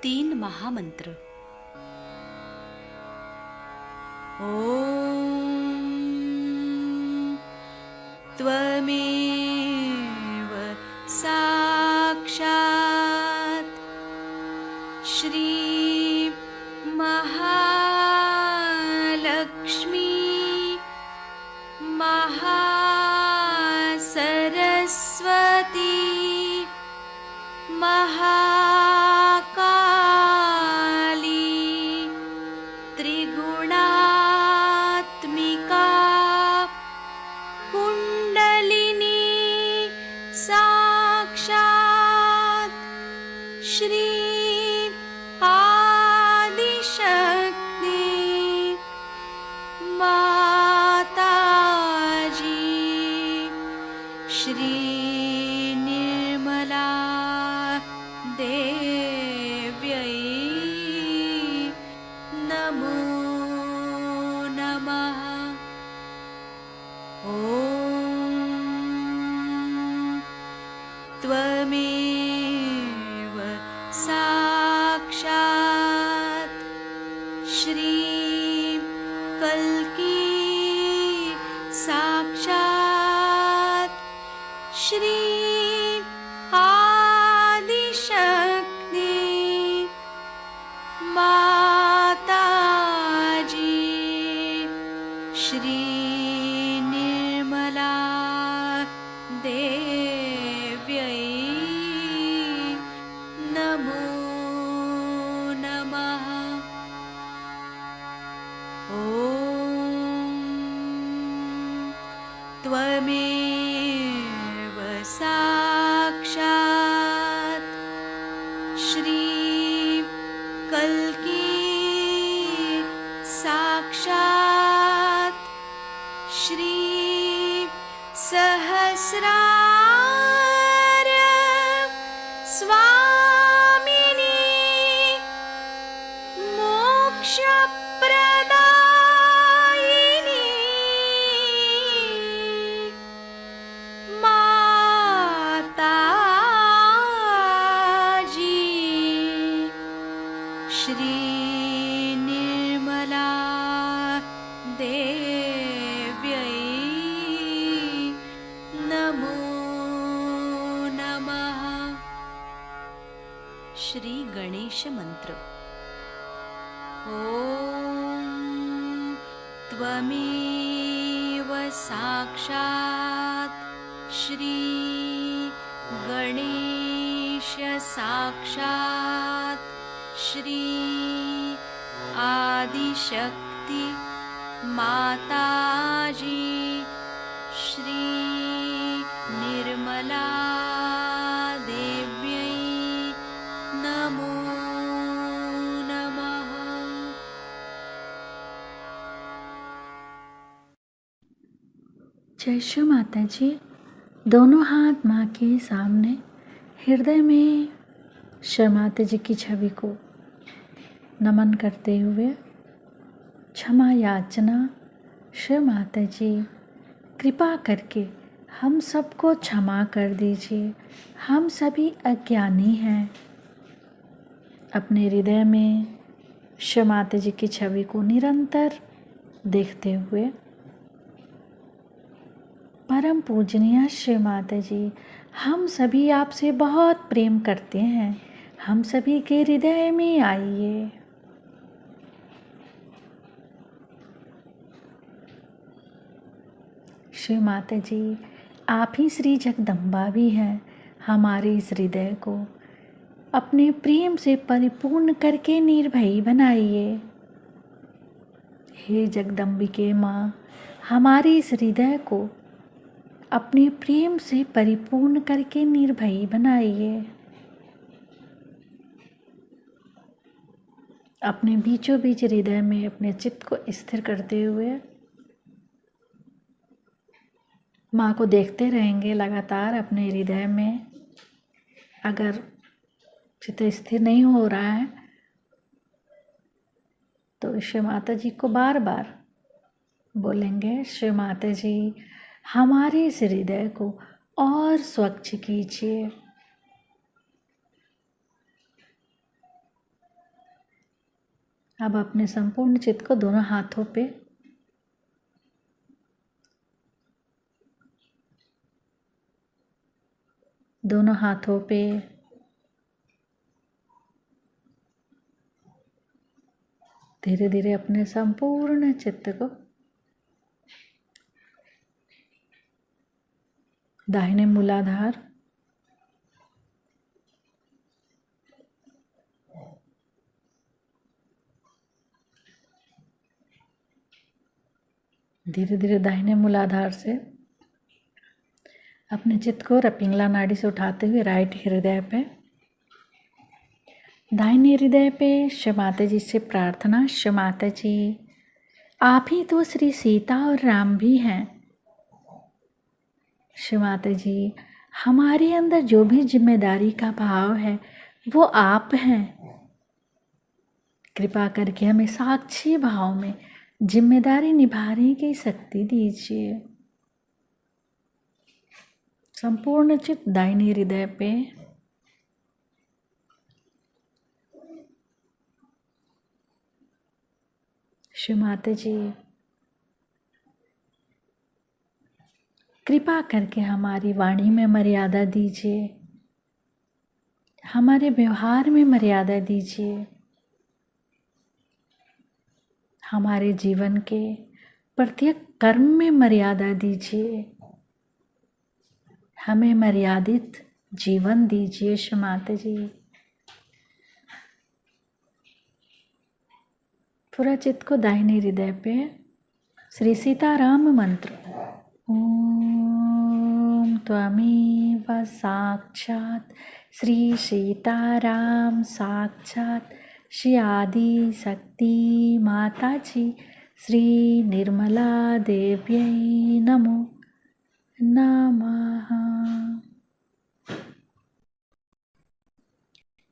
3 महामंत्र। ॐ त्वमेव साक्षात् श्री महालक्ष्मी महासरस्वती महाकाली त्रिगुणात्मिका कुण्डलिनी साक्षात् श्री आदिशक्ति माताजी श्री निर्मला देव्यै नमो नमः। ॐ त्वमेव साक्षात् श्री कल्की साक्षात् श्री आदिशक्ति माताजी श्री निर्मला देव्यै नमो नमः। ॐ त्वमेव साक्षात् श्री कल्की साक्षात् श्री सहस्रार्य स्वामिनी मोक्षप्रदायिनी माताजी श्री निर्मला देव्यै नमो नमः। श्री गणेश मंत्र। ॐ त्वमेव साक्षात् श्री गणेश साक्षात् श्री आदिशक्ति माताजी श्री निर्मला देव्यै नमो नमः। जय श्री माता जी। दोनों हाथ माँ के सामने हृदय में श्री माता जी की छवि को नमन करते हुए क्षमा याचना। श्री माता जी कृपा करके हम सबको क्षमा कर दीजिए, हम सभी अज्ञानी हैं। अपने हृदय में श्री माता जी की छवि को निरंतर देखते हुए परम पूजनीय श्री माता जी, हम सभी आपसे बहुत प्रेम करते हैं, हम सभी के हृदय में आइए। श्री माता जी, आप ही श्री जगदम्बा भी हैं। हमारे इस हृदय को अपने प्रेम से परिपूर्ण करके निर्भयी बनाइए। हे जगदम्बिके माँ, हमारे इस हृदय को अपने प्रेम से परिपूर्ण करके निर्भयी बनाइए। अपने बीचों बीच हृदय में अपने चित्त को स्थिर करते हुए माँ को देखते रहेंगे लगातार अपने हृदय में। अगर चित्त स्थिर नहीं हो रहा है तो श्री माता जी को बार बार बोलेंगे, श्री माता जी हमारे इस हृदय को और स्वच्छ कीजिए। अब अपने संपूर्ण चित्त को दोनों हाथों पे धीरे धीरे अपने संपूर्ण चित्त को दाहिने मूलाधार, धीरे धीरे दाहिने मूलाधार से अपने चित्त को रपिंगला नाड़ी से उठाते हुए राइट हृदय पे, दाहिने हृदय पे शिव माता जी से प्रार्थना, शिव माता जी आप ही तो श्री सीता और राम भी हैं। शिव माता जी हमारे अंदर जो भी जिम्मेदारी का भाव है वो आप हैं। कृपा करके हमें साक्षी भाव में जिम्मेदारी निभाने की शक्ति दीजिए। संपूर्ण चित्त दाहिने हृदय पे, शिव माता जी कृपा करके हमारी वाणी में मर्यादा दीजिए, हमारे व्यवहार में मर्यादा दीजिए, हमारे जीवन के प्रत्येक कर्म में मर्यादा दीजिए, हमें मर्यादित जीवन दीजिए। शिव माता जी पूरा चित्त को दाहिने हृदय पे श्री सीताराम मंत्र, ओम त्वमेव साक्षात् श्री सीताराम साक्षात् श्री आदि शक्ति माता जी श्री निर्मला देव्यै नमो नमः।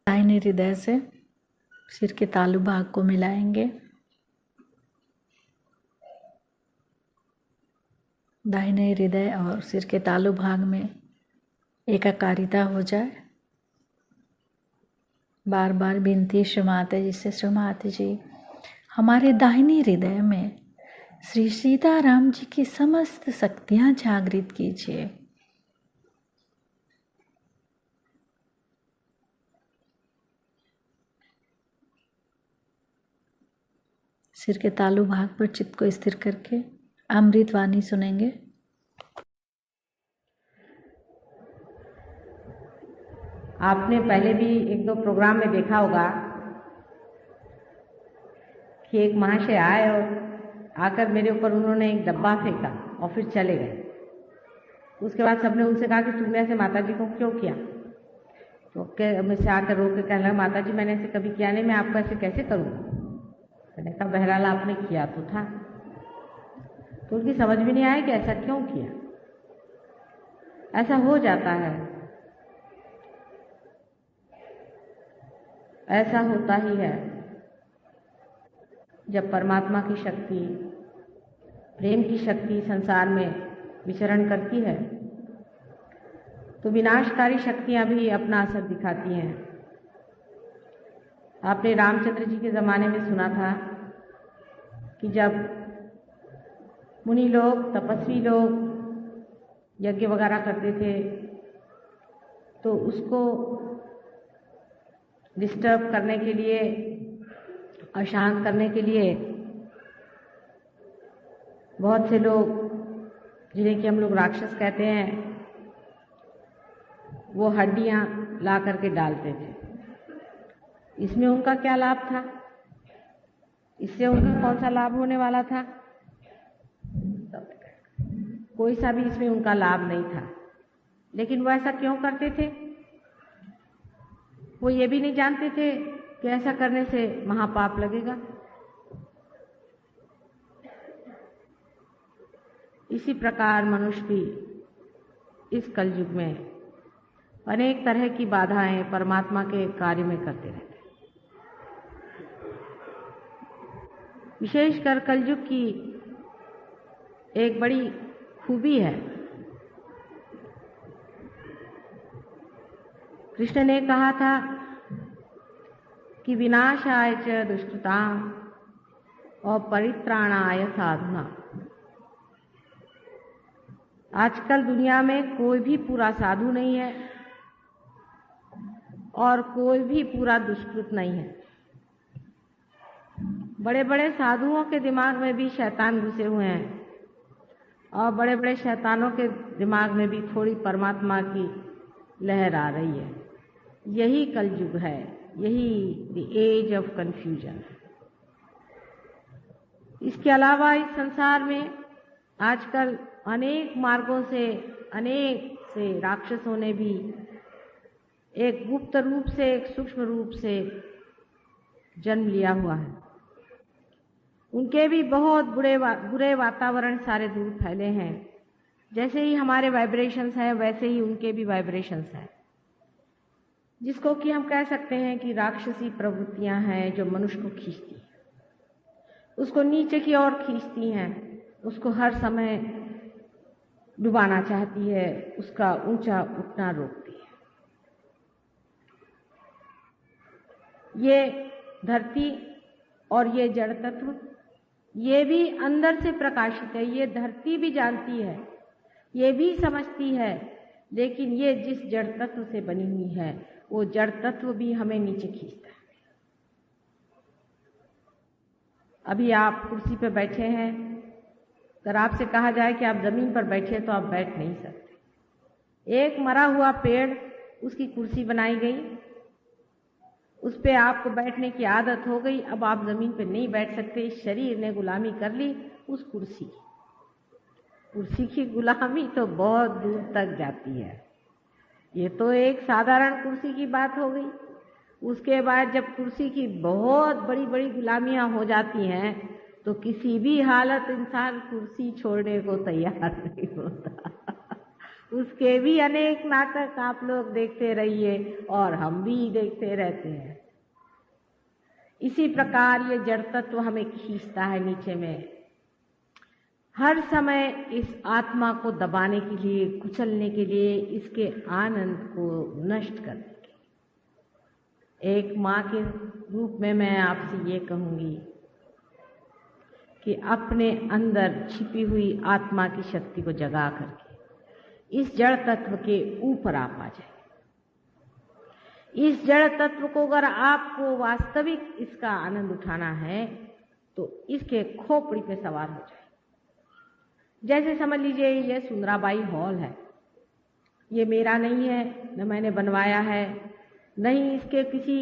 दाहिने हृदय से सिर के तालु भाग को मिलाएंगे। दाहिने हृदय और सिर के तालु भाग में एकाकारिता हो जाए। बार बार विनती शिव माता जी से, शिव माता जी हमारे दाहिने हृदय में श्री सीताराम जी की समस्त शक्तियां जागृत कीजिए। सिर के तालु भाग पर चित्त को स्थिर करके अमृत वाणी सुनेंगे। आपने पहले भी एक दो प्रोग्राम में देखा होगा कि एक महाशय आए और आकर मेरे ऊपर उन्होंने एक डब्बा फेंका और फिर चले गए। उसके बाद सबने उनसे कहा कि तुमने ऐसे माता जी को क्यों किया? तो मुझसे आकर रो के कहने लगा, माता जी मैंने ऐसे कभी किया नहीं, मैं आपको ऐसे कैसे करूँ? मैंने कहा बहरहाल आपने किया तो था। तो उनकी समझ में नहीं आया कि ऐसा क्यों किया। ऐसा हो जाता है, ऐसा होता ही है। जब परमात्मा की शक्ति, प्रेम की शक्ति संसार में विचरण करती है तो विनाशकारी शक्तियां भी अपना असर दिखाती हैं। आपने रामचंद्र जी के ज़माने में सुना था कि जब मुनि लोग, तपस्वी लोग यज्ञ वगैरह करते थे तो उसको डिस्टर्ब करने के लिए, अशांत करने के लिए बहुत से लोग, जिन्हें कि हम लोग राक्षस कहते हैं, वो हड्डियां ला करके डालते थे। इसमें उनका क्या लाभ था? इससे उनका कौन सा लाभ होने वाला था? कोई सा भी इसमें उनका लाभ नहीं था। लेकिन वो ऐसा क्यों करते थे? वो ये भी नहीं जानते थे कि ऐसा करने से महापाप लगेगा। इसी प्रकार मनुष्य भी इस कलयुग में अनेक तरह की बाधाएं परमात्मा के कार्य में करते रहते हैं। विशेषकर कलयुग की एक बड़ी खूबी है, कृष्ण ने कहा था कि विनाशाय च दुष्कृताम् और परित्राणाय साधुनाम्। आजकल दुनिया में कोई भी पूरा साधु नहीं है और कोई भी पूरा दुष्कृत नहीं है। बड़े बड़े साधुओं के दिमाग में भी शैतान घुसे हुए हैं और बड़े बड़े शैतानों के दिमाग में भी थोड़ी परमात्मा की लहर आ रही है। यही कलयुग है, यही द एज ऑफ कंफ्यूजन। इसके अलावा इस संसार में आजकल अनेक मार्गों से अनेक से राक्षसों ने भी एक गुप्त रूप से, एक सूक्ष्म रूप से जन्म लिया हुआ है। उनके भी बहुत बुरे वातावरण सारे दूर फैले हैं। जैसे ही हमारे वाइब्रेशंस हैं वैसे ही उनके भी वाइब्रेशंस हैं, जिसको कि हम कह सकते हैं कि राक्षसी प्रवृत्तियां हैं जो मनुष्य को खींचती हैं, उसको नीचे की ओर खींचती हैं, उसको हर समय डुबाना चाहती है, उसका ऊंचा उठना रोकती है। ये धरती और ये जड़ तत्व, ये भी अंदर से प्रकाशित है। ये धरती भी जानती है, ये भी समझती है, लेकिन ये जिस जड़ तत्व से बनी हुई है वो जड़ तत्व भी हमें नीचे खींचता है। अभी आप कुर्सी पर बैठे हैं, अगर आपसे कहा जाए कि आप जमीन पर बैठे तो आप बैठ नहीं सकते। एक मरा हुआ पेड़, उसकी कुर्सी बनाई गई, उस पे आपको बैठने की आदत हो गई, अब आप जमीन पे नहीं बैठ सकते। शरीर ने गुलामी कर ली उस कुर्सी की गुलामी तो बहुत दूर तक जाती है। ये तो एक साधारण कुर्सी की बात हो गई। उसके बाद जब कुर्सी की बहुत बड़ी बड़ी गुलामियां हो जाती हैं तो किसी भी हालत इंसान कुर्सी छोड़ने को तैयार नहीं होता। उसके भी अनेक नाटक आप लोग देखते रहिए और हम भी देखते रहते हैं। इसी प्रकार ये जड़ तत्व हमें खींचता है नीचे में, हर समय इस आत्मा को दबाने के लिए, कुचलने के लिए, इसके आनंद को नष्ट करने के लिए। एक माँ के रूप में मैं आपसे ये कहूँगी कि अपने अंदर छिपी हुई आत्मा की शक्ति को जगा करके इस जड़ तत्व के ऊपर आप आ जाए। इस जड़ तत्व को अगर आपको वास्तविक इसका आनंद उठाना है तो इसके खोपड़ी पे सवार हो जाए। जैसे समझ लीजिए ये सुंदराबाई हॉल है, ये मेरा नहीं है, न मैंने बनवाया है, नहीं इसके किसी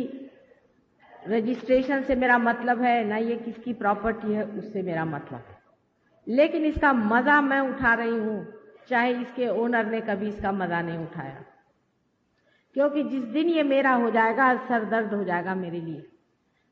रजिस्ट्रेशन से मेरा मतलब है, ना ये किसकी प्रॉपर्टी है उससे मेरा मतलब है, लेकिन इसका मजा मैं उठा रही हूँ, चाहे इसके ओनर ने कभी इसका मजा नहीं उठाया। क्योंकि जिस दिन ये मेरा हो जाएगा सर दर्द हो जाएगा मेरे लिए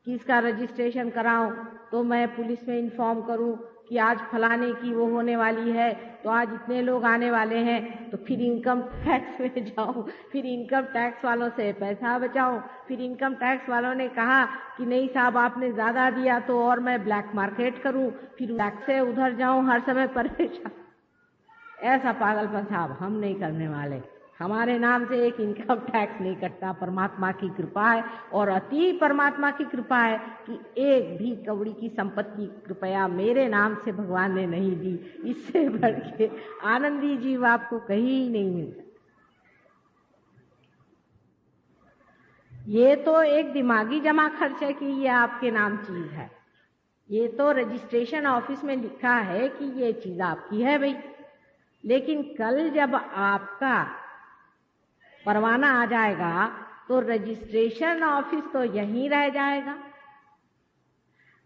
कि इसका रजिस्ट्रेशन कराऊं, तो मैं पुलिस में इन्फॉर्म करूं कि आज फलाने की वो होने वाली है, तो आज इतने लोग आने वाले हैं, तो फिर इनकम टैक्स में जाऊं, फिर इनकम टैक्स वालों से पैसा बचाऊं, फिर इनकम टैक्स वालों ने कहा कि नहीं साहब आपने ज़्यादा दिया तो और मैं ब्लैक मार्केट करूं, फिर टैक्स से उधर जाऊं, हर समय परेशान। ऐसा पागलपन साहब हम नहीं करने वाले। हमारे नाम से एक इनकम टैक्स नहीं कटता। परमात्मा की कृपा है और अति परमात्मा की कृपा है कि एक भी कौड़ी की संपत्ति कृपया मेरे नाम से भगवान ने नहीं दी। इससे बढ़ के आनंदी जीव आपको कहीं नहीं मिलता। ये तो एक दिमागी जमा खर्च है कि ये आपके नाम चीज है, ये तो रजिस्ट्रेशन ऑफिस में लिखा है कि ये चीज आपकी है भाई, लेकिन कल जब आपका परवाना आ जाएगा तो रजिस्ट्रेशन ऑफिस तो यहीं रह जाएगा।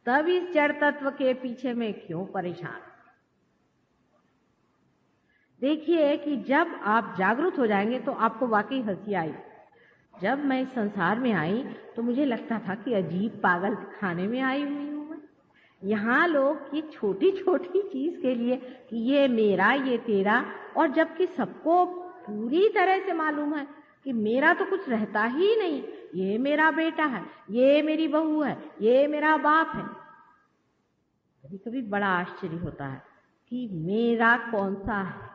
तब इस जड़ तत्व के पीछे में क्यों परेशान? देखिए कि जब आप जागरूक हो जाएंगे तो आपको वाकई हंसी आई। जब मैं इस संसार में आई तो मुझे लगता था कि अजीब पागल खाने में आई हुई हूं मैं। यहाँ लोग ये छोटी छोटी चीज के लिए कि ये मेरा, ये तेरा, और जबकि सबको पूरी तरह से मालूम है कि मेरा तो कुछ रहता ही नहीं, ये मेरा बेटा है, ये मेरी बहू है, ये मेरा बाप है। कभी कभी बड़ा आश्चर्य होता है कि मेरा कौन सा है।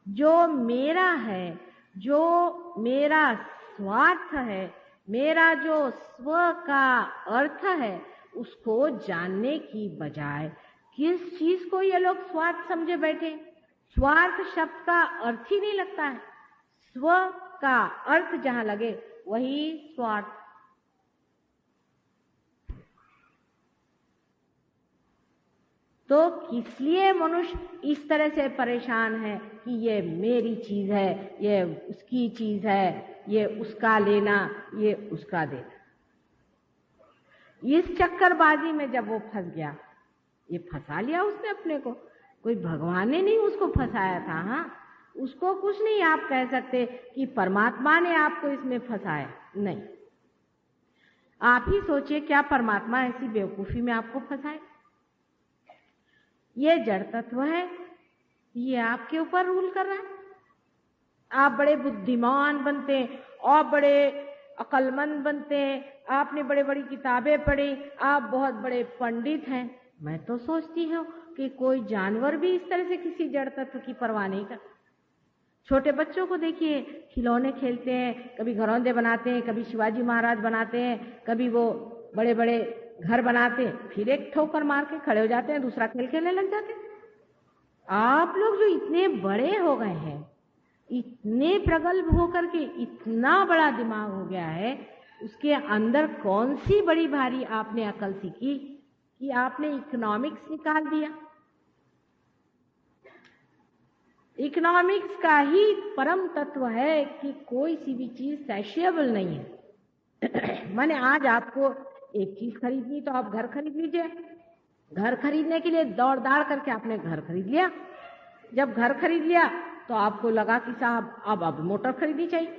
जो मेरा है, जो मेरा स्वार्थ है, मेरा जो स्व का अर्थ है उसको जानने की बजाय किस चीज को ये लोग स्वार्थ समझे बैठे। स्वार्थ शब्द का अर्थ ही नहीं लगता है। स्व का अर्थ जहां लगे वही स्वार्थ। तो किस लिए मनुष्य इस तरह से परेशान है कि ये मेरी चीज है, ये उसकी चीज है, ये उसका लेना, ये उसका देना। इस चक्करबाजी में जब वो फंस गया, ये फंसा लिया उसने अपने को। कोई भगवान ने नहीं उसको फंसाया था। हाँ, उसको कुछ नहीं आप कह सकते कि परमात्मा ने आपको इसमें फंसाया, नहीं। आप ही सोचिए क्या परमात्मा ऐसी बेवकूफी में आपको फंसाए। ये जड़ तत्व है, ये आपके ऊपर रूल कर रहा है। आप बड़े बुद्धिमान बनते हैं और बड़े अक्लमंद बनते हैं, आपने बड़े बड़ी किताबें पढ़ी, आप बहुत बड़े पंडित हैं। मैं तो सोचती हूँ कि कोई जानवर भी इस तरह से किसी जड़ तत्व की परवाह नहीं करता। छोटे बच्चों को देखिए, खिलौने खेलते हैं, कभी घरौंदे बनाते हैं, कभी शिवाजी महाराज बनाते हैं, कभी वो बड़े बड़े घर बनाते हैं, फिर एक ठोकर मार के खड़े हो जाते हैं, दूसरा खेल खेलने लग जाते हैं। आप लोग जो इतने बड़े हो गए हैं, इतने प्रगल्भ होकर के इतना बड़ा दिमाग हो गया है, उसके अंदर कौन सी बड़ी भारी आपने अकल सीखी कि आपने इकोनॉमिक्स निकाल दिया। इकोनॉमिक्स का ही परम तत्व है कि कोई सी भी चीज सैशिएबल नहीं है। माने आज आपको एक चीज खरीदनी तो आप घर खरीद लीजिए। घर खरीदने के लिए दौड़ दाड़ करके आपने घर खरीद लिया। जब घर खरीद लिया तो आपको लगा कि साहब अब मोटर खरीदनी चाहिए।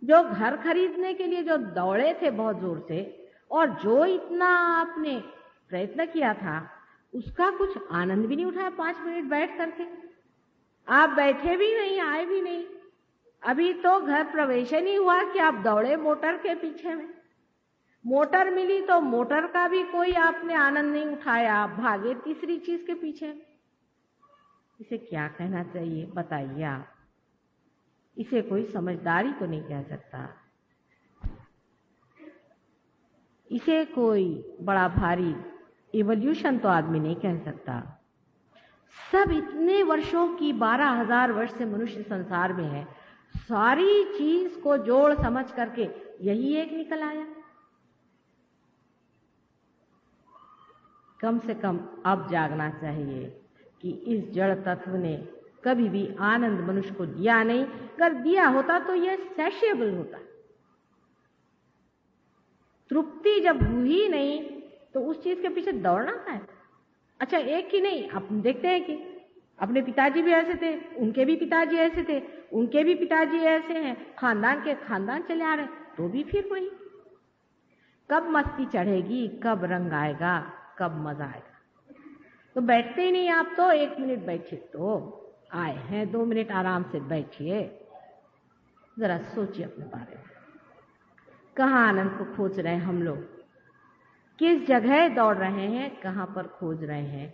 जो घर खरीदने के लिए जो दौड़े थे बहुत जोर से, और जो इतना आपने प्रयत्न किया था, उसका कुछ आनंद भी नहीं उठाया। 5 मिनट बैठ करके आप बैठे भी नहीं, आए भी नहीं, अभी तो घर प्रवेश नहीं हुआ कि आप दौड़े मोटर के पीछे में। मोटर मिली तो मोटर का भी कोई आपने आनंद नहीं उठाया, आप भागे तीसरी चीज के पीछे। इसे क्या कहना चाहिए बताइए आप। इसे कोई समझदारी तो नहीं कह सकता, इसे कोई बड़ा भारी इवोल्यूशन तो आदमी नहीं कह सकता। सब इतने वर्षों की 12,000 वर्ष से मनुष्य संसार में है, सारी चीज को जोड़ समझ करके यही एक निकल आया। कम से कम अब जागना चाहिए कि इस जड़ तत्व ने कभी भी आनंद मनुष्य को दिया नहीं। अगर दिया होता तो यह सैशिएबल होता। तृप्ति जब हुई नहीं तो उस चीज के पीछे दौड़ना है। अच्छा, एक ही नहीं, आप देखते हैं कि अपने पिताजी भी ऐसे थे, उनके भी पिताजी ऐसे थे, उनके भी पिताजी ऐसे हैं, खानदान के खानदान चले आ रहे, तो भी फिर वही। कब मस्ती चढ़ेगी, कब रंग आएगा, कब मजा आएगा। तो बैठते ही नहीं आप तो 1 मिनट बैठिए, तो आए हैं 2 मिनट आराम से बैठिए, जरा सोचिए अपने बारे में। कहाँ आनंद को खोज रहे हैं हम लोग, किस जगह दौड़ रहे हैं, कहाँ पर खोज रहे हैं।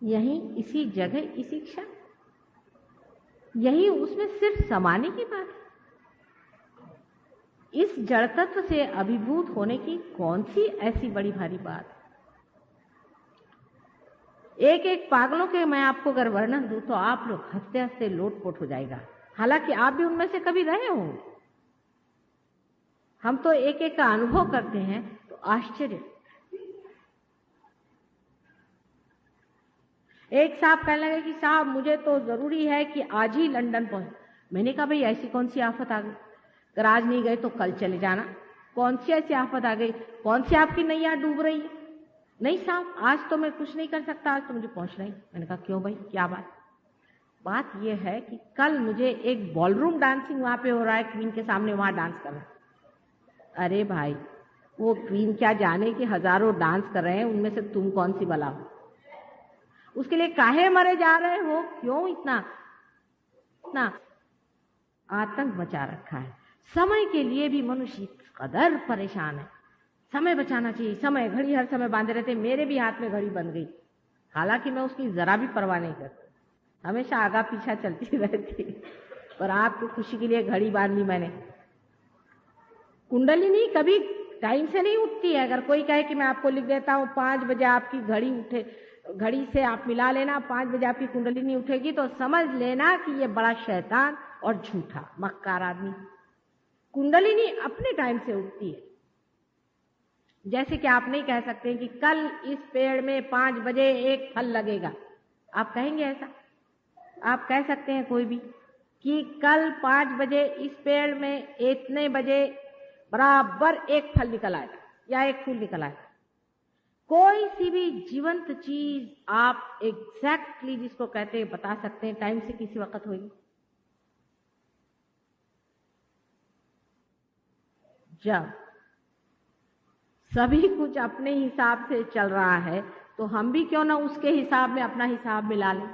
यहीं इसी जगह इसी क्षण, यही उसमें सिर्फ समाने की बात है। इस जड़ तत्व से अभिभूत होने की कौन सी ऐसी बड़ी भारी बात। एक एक पागलों के मैं आपको अगर वर्णन दूं तो आप लोग हंसते हंसते लोटपोट हो जाएगा। हालांकि आप भी उनमें से कभी रहे होंगे। हम तो एक एक का अनुभव करते हैं तो आश्चर्य। एक साहब कहने लगे कि साहब मुझे तो जरूरी है कि आज ही लंदन पहुंच। मैंने कहा भाई ऐसी कौन सी आफत आ गई, अगर आज नहीं गए तो कल चले जाना। कौन सी ऐसी आफत आ गई, कौन सी आपकी नैया डूब रही है? नहीं साहब आज तो मैं कुछ नहीं कर सकता, आज तो मुझे पहुंचना ही। मैंने कहा क्यों भाई, क्या बात? बात यह है कि कल मुझे एक बॉलरूम डांसिंग वहां पे हो रहा है, क्वीन के सामने, वहां डांस करना है। अरे भाई वो क्वीन क्या जाने कि हजारों डांस कर रहे हैं, उनमें से तुम कौन सी बला हो? उसके लिए काहे मरे जा रहे हो? क्यों इतना आतंक मचा रखा है? समय के लिए भी मनुष्य इस कदर परेशान है। समय बचाना चाहिए, समय घड़ी हर समय बांधे रहते। मेरे भी हाथ में घड़ी बंध गई, हालांकि मैं उसकी जरा भी परवाह नहीं करती, हमेशा आगा पीछा चलती रहती, पर आपकी खुशी के लिए घड़ी बांध ली मैंने। कुंडलिनी कभी टाइम से नहीं उठती है। अगर कोई कहे कि मैं आपको लिख देता हूँ 5 बजे आपकी घड़ी से आप मिला लेना, 5 बजे आपकी कुंडलिनी उठेगी, तो समझ लेना कि ये बड़ा शैतान और झूठा मक्कार आदमी। कुंडलिनी अपने टाइम से उठती है। जैसे कि आप नहीं कह सकते कि कल इस पेड़ में 5 बजे एक फल लगेगा। आप कहेंगे ऐसा? आप कह सकते हैं कोई भी कि कल 5 बजे इस पेड़ में इतने बजे बराबर एक फल निकल आएगा या एक फूल निकल आएगा। कोई सी भी जीवंत चीज आप एग्जैक्टली जिसको कहते हैं बता सकते हैं टाइम से किसी वक्त होगी। जब सभी कुछ अपने हिसाब से चल रहा है तो हम भी क्यों ना उसके हिसाब में अपना हिसाब मिला लें।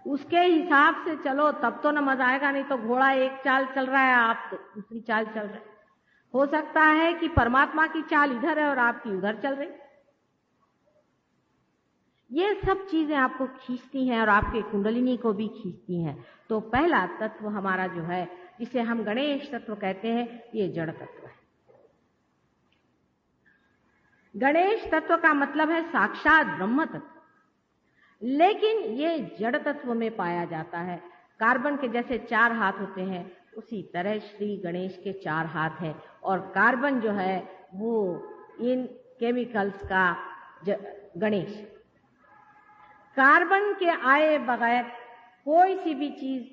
उसके हिसाब से चलो तब तो ना मजा आएगा, नहीं तो घोड़ा एक चाल चल रहा है, आप दूसरी चाल चल रहे हैं। हो सकता है कि परमात्मा की चाल इधर है और आपकी उधर चल रही। ये सब चीजें आपको खींचती हैं और आपके कुंडलिनी को भी खींचती हैं। तो पहला तत्व हमारा जो है, जिसे हम गणेश तत्व कहते हैं, ये जड़ तत्व है। गणेश तत्व का मतलब है साक्षात ब्रह्म तत्व। लेकिन ये जड़ तत्व में पाया जाता है। कार्बन के जैसे 4 हाथ होते हैं, उसी तरह श्री गणेश के 4 हाथ हैं। और कार्बन जो है वो इन केमिकल्स का गणेश। कार्बन के आए बगैर कोई सी भी चीज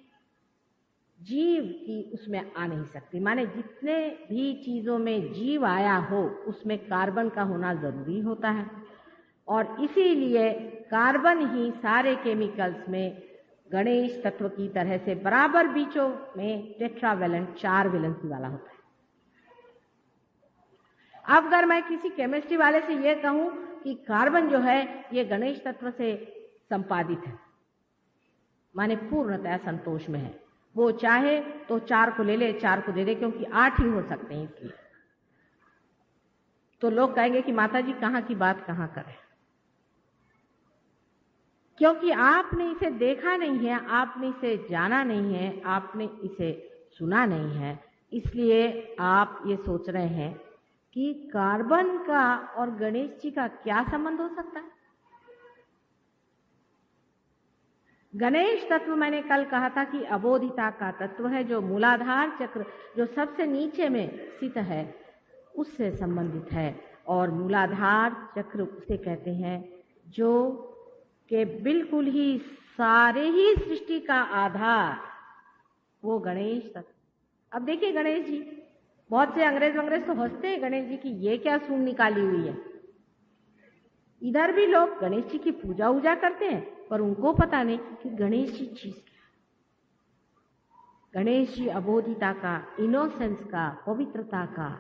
जीव की उसमें आ नहीं सकती। माने जितने भी चीजों में जीव आया हो उसमें कार्बन का होना जरूरी होता है। और इसीलिए कार्बन ही सारे केमिकल्स में गणेश तत्व की तरह से बराबर बीचों में टेट्रावेलेंट 4 वैलेंसी वाला होता है। अब अगर मैं किसी केमिस्ट्री वाले से यह कहूं कि कार्बन जो है ये गणेश तत्व से संपादित है, माने पूर्णतः संतोष में है, वो चाहे तो 4 को ले ले, 4 को दे दे, क्योंकि 8 ही हो सकते हैं इसलिए, तो लोग कहेंगे कि माता जी कहां की बात कहां करें। क्योंकि आपने इसे देखा नहीं है, आपने इसे जाना नहीं है, आपने इसे सुना नहीं है, इसलिए आप ये सोच रहे हैं कि कार्बन का और गणेश जी का क्या संबंध हो सकता है। गणेश तत्व मैंने कल कहा था कि अबोधिता का तत्व है, जो मूलाधार चक्र जो सबसे नीचे में स्थित है उससे संबंधित है। और मूलाधार चक्र उसे कहते हैं जो कि बिल्कुल ही सारे ही सृष्टि का आधार, वो गणेश तत्व। अब देखिए गणेश जी, बहुत से अंग्रेज तो हंसते हैं गणेश जी की ये क्या सूंड निकाली हुई है। इधर भी लोग गणेश जी की पूजा वूजा करते हैं, पर उनको पता नहीं कि गणेश जी चीज क्या। गणेश जी अबोधिता का, इनोसेंस का, पवित्रता का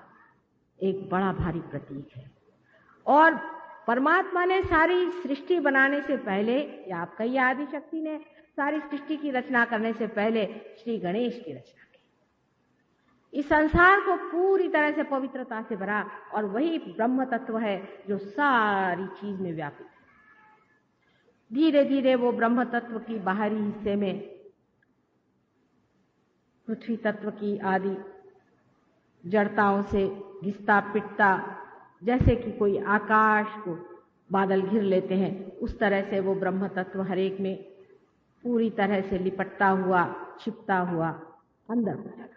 एक बड़ा भारी प्रतीक है। और परमात्मा ने सारी सृष्टि बनाने से पहले, या आपका ही आदि शक्ति ने सारी सृष्टि की रचना करने से पहले श्री गणेश की रचना की। इस संसार को पूरी तरह से पवित्रता से भरा, और वही ब्रह्म तत्व है जो सारी चीज में व्यापित है। धीरे धीरे वो ब्रह्म तत्व की बाहरी हिस्से में पृथ्वी तत्व की आदि जड़ताओं से घिसता पिटता, जैसे कि कोई आकाश को बादल घिर लेते हैं, उस तरह से वो ब्रह्म तत्व हर एक में पूरी तरह से लिपटता हुआ, छिपता हुआ अंदर हो जाता है।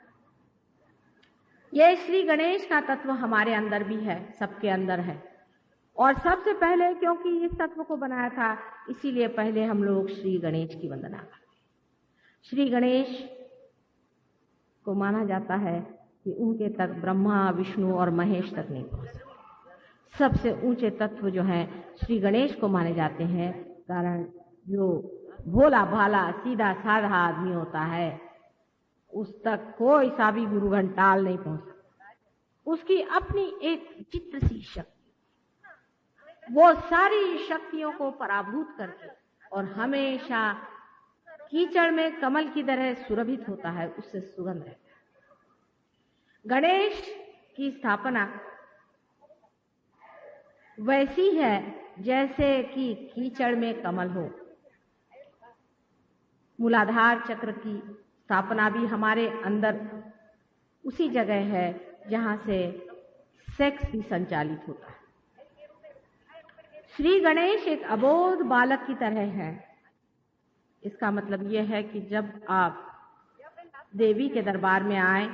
यह श्री गणेश का तत्व हमारे अंदर भी है, सबके अंदर है। और सबसे पहले क्योंकि इस तत्व को बनाया था, इसीलिए पहले हम लोग श्री गणेश की वंदना करते हैं। श्री गणेश को माना जाता है कि उनके तक ब्रह्मा, विष्णु और महेश तक नहीं पहुंच सकते। सबसे ऊंचे तत्व जो हैं श्री गणेश को माने जाते हैं, कारण जो भोला भाला सीधा साधा आदमी होता है उस तक कोई सा भी गुरु घंटाल नहीं पहुंच सकता। उसकी अपनी एक चित्र सी शक्ति, वो सारी शक्तियों को पराभूत करके और हमेशा कीचड़ में कमल की तरह सुरभित होता है, उससे सुगंध रहता है। गणेश की स्थापना वैसी है जैसे कि कीचड़ में कमल हो। मूलाधार चक्र की स्थापना भी हमारे अंदर उसी जगह है जहाँ से सेक्स भी संचालित होता है। श्री गणेश एक अबोध बालक की तरह है। इसका मतलब यह है कि जब आप देवी के दरबार में आए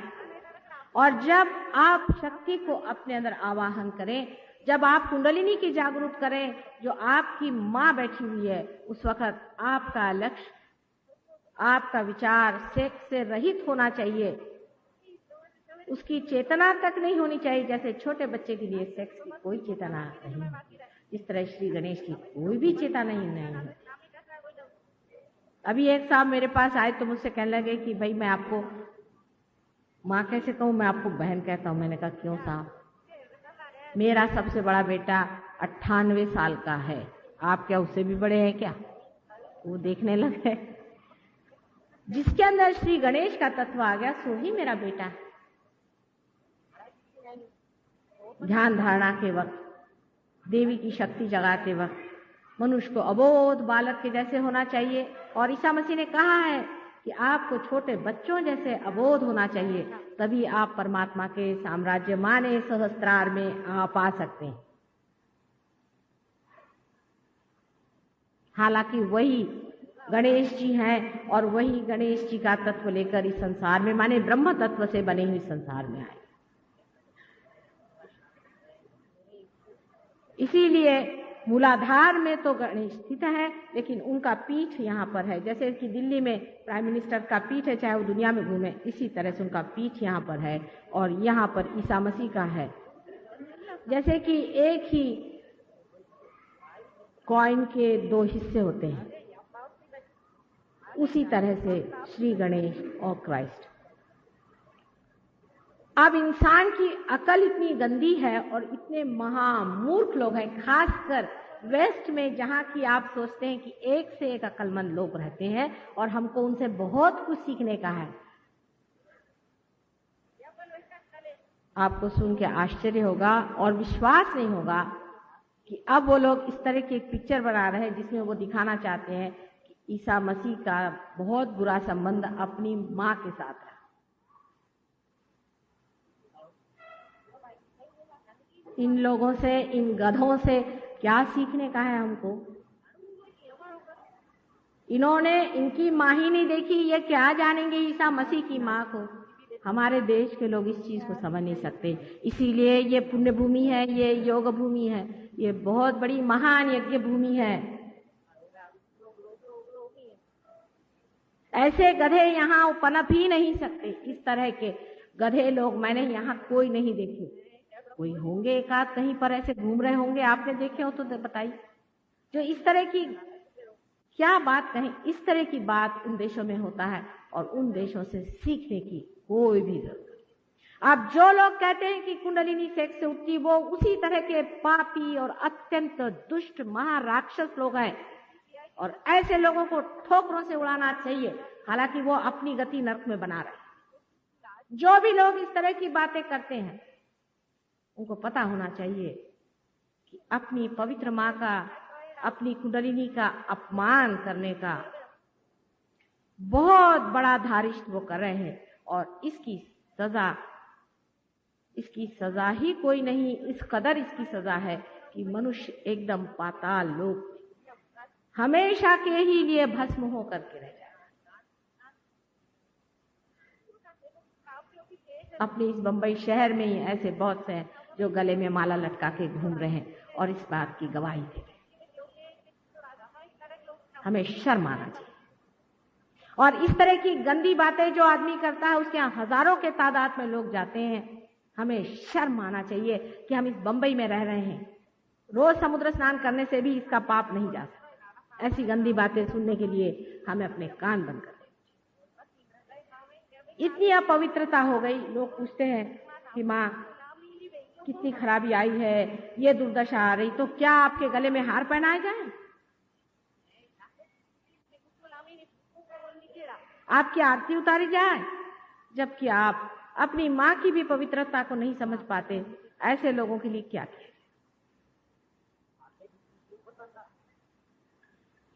और जब आप शक्ति को अपने अंदर आवाहन करें, जब आप कुंडलिनी की जागरूक करें जो आपकी माँ बैठी हुई है, उस वक्त आपका लक्ष्य, आपका विचार सेक्स से रहित होना चाहिए। उसकी चेतना तक नहीं होनी चाहिए। जैसे छोटे बच्चे के लिए सेक्स की कोई चेतना नहीं है, इस तरह श्री गणेश की कोई भी चेतना नहीं है। अभी एक साहब मेरे पास आए तो मुझसे कहने लगे कि भाई मैं आपको माँ कैसे कहूँ, मैं आपको बहन कहता हूँ। मैंने कहा क्यों साहब? मेरा सबसे बड़ा बेटा 98 साल का है, आप क्या उससे भी बड़े हैं क्या? वो देखने लगे। जिसके अंदर श्री गणेश का तत्व आ गया सो ही मेरा बेटा है। ध्यान धारणा के वक्त, देवी की शक्ति जगाते वक्त मनुष्य को अबोध बालक के जैसे होना चाहिए। और ईसा मसीह ने कहा है कि आपको छोटे बच्चों जैसे अबोध होना चाहिए, तभी आप परमात्मा के साम्राज्य माने सहस्त्रार में आप आ सकते हैं। हालांकि वही गणेश जी हैं और वही गणेश जी का तत्व लेकर इस संसार में, माने ब्रह्म तत्व से बने हुए संसार में आए। इसीलिए मूलाधार में तो गणेश स्थित है, लेकिन उनका पीठ यहाँ पर है। जैसे कि दिल्ली में प्राइम मिनिस्टर का पीठ है, चाहे वो दुनिया में घूमे, इसी तरह से उनका पीठ यहाँ पर है और यहाँ पर ईसा मसीह का है। जैसे कि एक ही कॉइन के दो हिस्से होते हैं, उसी तरह से श्री गणेश और क्राइस्ट। अब इंसान की अकल इतनी गंदी है और इतने महामूर्ख लोग हैं, खासकर वेस्ट में, जहां की आप सोचते हैं कि एक से एक अकलमंद लोग रहते हैं और हमको उनसे बहुत कुछ सीखने का है। आपको सुन के आश्चर्य होगा और विश्वास नहीं होगा कि अब वो लोग इस तरह की एक पिक्चर बना रहे हैं जिसमें वो दिखाना चाहते हैं कि ईसा मसीह का बहुत बुरा संबंध अपनी माँ के साथ है। इन लोगों से, इन गधों से क्या सीखने का है हमको? इन्होंने इनकी माँ ही नहीं देखी, ये क्या जानेंगे ईसा मसीह की माँ को? हमारे देश के लोग इस चीज को समझ नहीं सकते। इसीलिए ये पुण्य भूमि है, ये योग भूमि है, ये बहुत बड़ी महान यज्ञ भूमि है। ऐसे गधे यहाँ पनप ही नहीं सकते। इस तरह के गधे लोग मैंने यहाँ कोई नहीं देखे। कोई होंगे एकाध कहीं पर ऐसे घूम रहे होंगे, आपने देखे हो तो बताइए। जो इस तरह की क्या बात कहें, इस तरह की बात उन देशों में होता है और उन देशों से सीखने की कोई भी जरूरत नहीं। अब जो लोग कहते हैं कि कुंडलिनी सेक्स से उठती, वो उसी तरह के पापी और अत्यंत दुष्ट महाराक्षस लोग हैं और ऐसे लोगों को ठोकरों से उड़ाना चाहिए। हालांकि वो अपनी गति नरक में बना रहे। जो भी लोग इस तरह की बातें करते हैं उनको पता होना चाहिए कि अपनी पवित्र माँ का, अपनी कुंडलिनी का अपमान करने का बहुत बड़ा धारिष्ट वो कर रहे हैं और इसकी सजा ही कोई नहीं। इस कदर इसकी सजा है कि मनुष्य एकदम पाताल लोक हमेशा के ही लिए भस्म हो करके रह जाए। अपने इस बंबई शहर में ही ऐसे बहुत से हैं जो गले में माला लटका के घूम रहे हैं और इस बात की गवाही दे रहे हैं। हमें शर्म आना चाहिए। और इस तरह की गंदी बातें जो आदमी करता है उसके यहाँ हजारों के तादाद में लोग जाते हैं। हमें शर्म आना चाहिए कि हम इस बंबई में रह रहे हैं। रोज समुद्र स्नान करने से भी इसका पाप नहीं जा सकता। ऐसी गंदी बातें सुनने के लिए हमें अपने कान बंद कर दें। इतनी अपवित्रता हो गई। लोग पूछते हैं कि माँ कितनी खराबी आई है, ये दुर्दशा आ रही, तो क्या आपके गले में हार पहनाए जाए? आपकी आरती उतारी जाए? जबकि आप अपनी माँ की भी पवित्रता को नहीं समझ पाते। ऐसे लोगों के लिए क्या किया?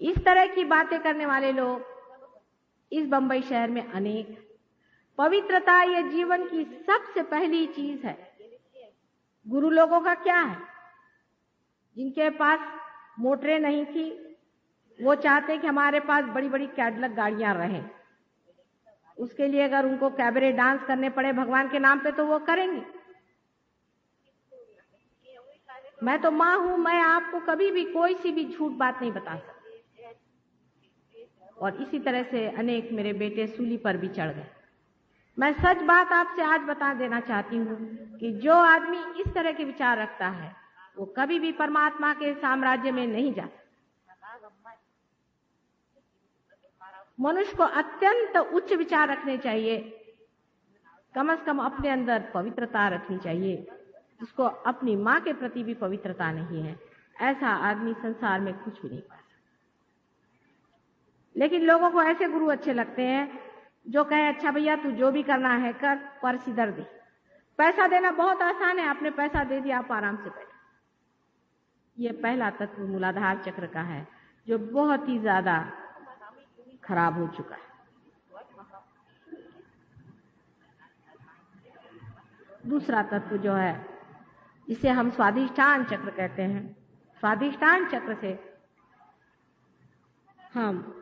इस तरह की बातें करने वाले लोग इस बंबई शहर में अनेक। पवित्रता ये जीवन की सबसे पहली चीज है। गुरु लोगों का क्या है? जिनके पास मोटरें नहीं थी, वो चाहते कि हमारे पास बड़ी बड़ी कैडलक गाड़ियां रहें। उसके लिए अगर उनको कैबरे डांस करने पड़े भगवान के नाम पे तो वो करेंगे। मैं तो माँ हूं, मैं आपको कभी भी कोई सी भी झूठ बात नहीं बता सकती। और इसी तरह से अनेक मेरे बेटे सूली पर भी चढ़ गए। मैं सच बात आपसे आज बता देना चाहती हूँ कि जो आदमी इस तरह के विचार रखता है वो कभी भी परमात्मा के साम्राज्य में नहीं जा सकता। मनुष्य को अत्यंत उच्च विचार रखने चाहिए। कम से कम अपने अंदर पवित्रता रखनी चाहिए, जिसको अपनी माँ के प्रति भी पवित्रता नहीं है। ऐसा आदमी संसार में कुछ भी नहीं पा सकता। लेकिन लोगों को ऐसे गुरु अच्छे लगते हैं जो कहे अच्छा भैया तू जो भी करना है कर, पर सिधर दे। पैसा देना बहुत आसान है, आपने पैसा दे दिया, आप आराम से बैठे। ये पहला तत्व मूलाधार चक्र का है जो बहुत ही ज्यादा खराब हो चुका है। दूसरा तत्व जो है जिसे हम स्वाधिष्ठान चक्र कहते हैं, स्वाधिष्ठान चक्र से हम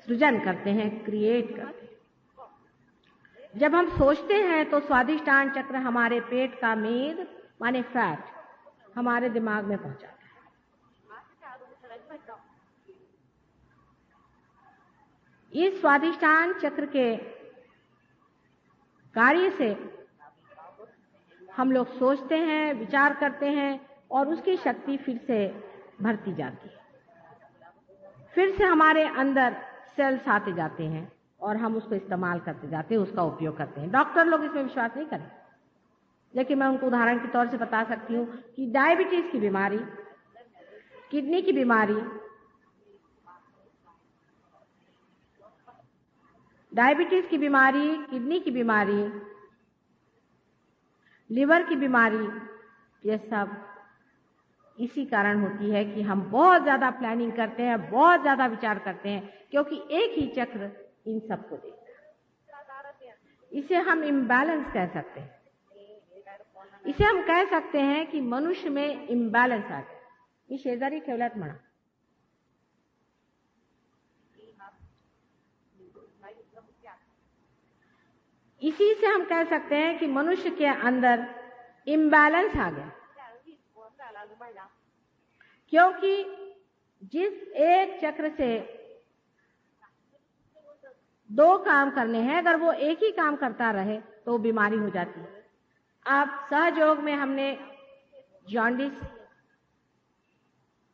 सृजन करते हैं, क्रिएट करते हैं। जब हम सोचते हैं तो स्वाधिष्ठान चक्र हमारे पेट का मेद माने फैट हमारे दिमाग में पहुंचाता है। इस स्वाधिष्ठान चक्र के कार्य से हम लोग सोचते हैं, विचार करते हैं और उसकी शक्ति फिर से भरती जाती है। फिर से हमारे अंदर सेल्स आते जाते हैं और हम उसको इस्तेमाल करते जाते हैं, उसका उपयोग करते हैं। डॉक्टर लोग इसमें विश्वास नहीं करें, लेकिन मैं उनको उदाहरण के तौर से बता सकती हूँ कि डायबिटीज की बीमारी, किडनी की बीमारी, डायबिटीज की बीमारी, किडनी की बीमारी, लिवर की बीमारी, ये सब इसी कारण होती है कि हम बहुत ज्यादा प्लानिंग करते हैं, बहुत ज्यादा विचार करते हैं, क्योंकि एक ही चक्र इन सबको देखता है। इसे हम इम्बैलेंस कह सकते हैं। इसे हम कह सकते हैं कि मनुष्य में इम्बैलेंस आ गया। मी शेजारी ठेवल्यात म्हणा। इसी से हम कह सकते हैं कि मनुष्य के अंदर इम्बैलेंस आ गया, क्योंकि जिस एक चक्र से दो काम करने हैं, अगर वो एक ही काम करता रहे तो बीमारी हो जाती है। आप सहयोग में हमने जॉन्डिस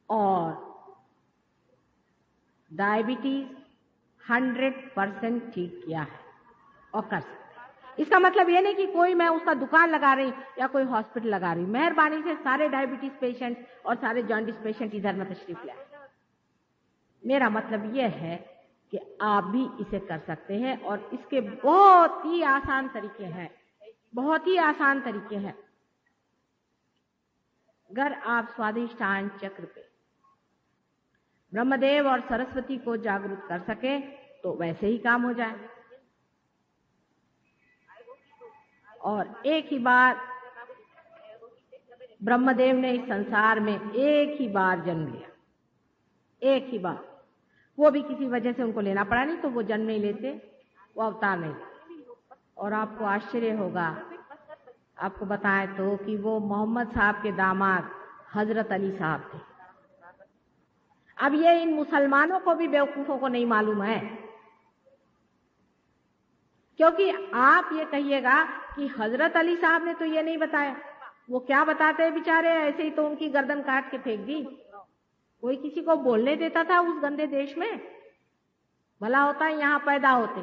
और डायबिटीज 100% ठीक किया है और कर सकते हैं। इसका मतलब ये नहीं कि कोई मैं उसका दुकान लगा रही या कोई हॉस्पिटल लगा रही। मेहरबानी से सारे डायबिटीज पेशेंट और सारे जॉन्डिस पेशेंट इधर में तशरीफ लाए। मेरा मतलब यह है कि आप भी इसे कर सकते हैं और इसके बहुत ही आसान तरीके हैं, बहुत ही आसान तरीके हैं। अगर आप स्वाधिष्ठान चक्र पे ब्रह्मदेव और सरस्वती को जागरूक कर सके तो वैसे ही काम हो जाए। और एक ही बार ब्रह्मदेव ने इस संसार में एक ही बार जन्म लिया, एक ही बार। वो भी किसी वजह से उनको लेना पड़ा, नहीं तो वो जन्म नहीं लेते, वो अवतार नहीं लेते। और आपको आश्चर्य होगा, आपको बताएं तो कि वो मोहम्मद साहब के दामाद हजरत अली साहब थे। अब ये इन मुसलमानों को भी बेवकूफों को नहीं मालूम है, क्योंकि आप ये कहिएगा कि हजरत अली साहब ने तो ये नहीं बताया। वो क्या बताते हैं बेचारे, ऐसे ही तो उनकी गर्दन काट के फेंक दी। कोई किसी को बोलने देता था उस गंदे देश में? भला होता है यहां पैदा होते।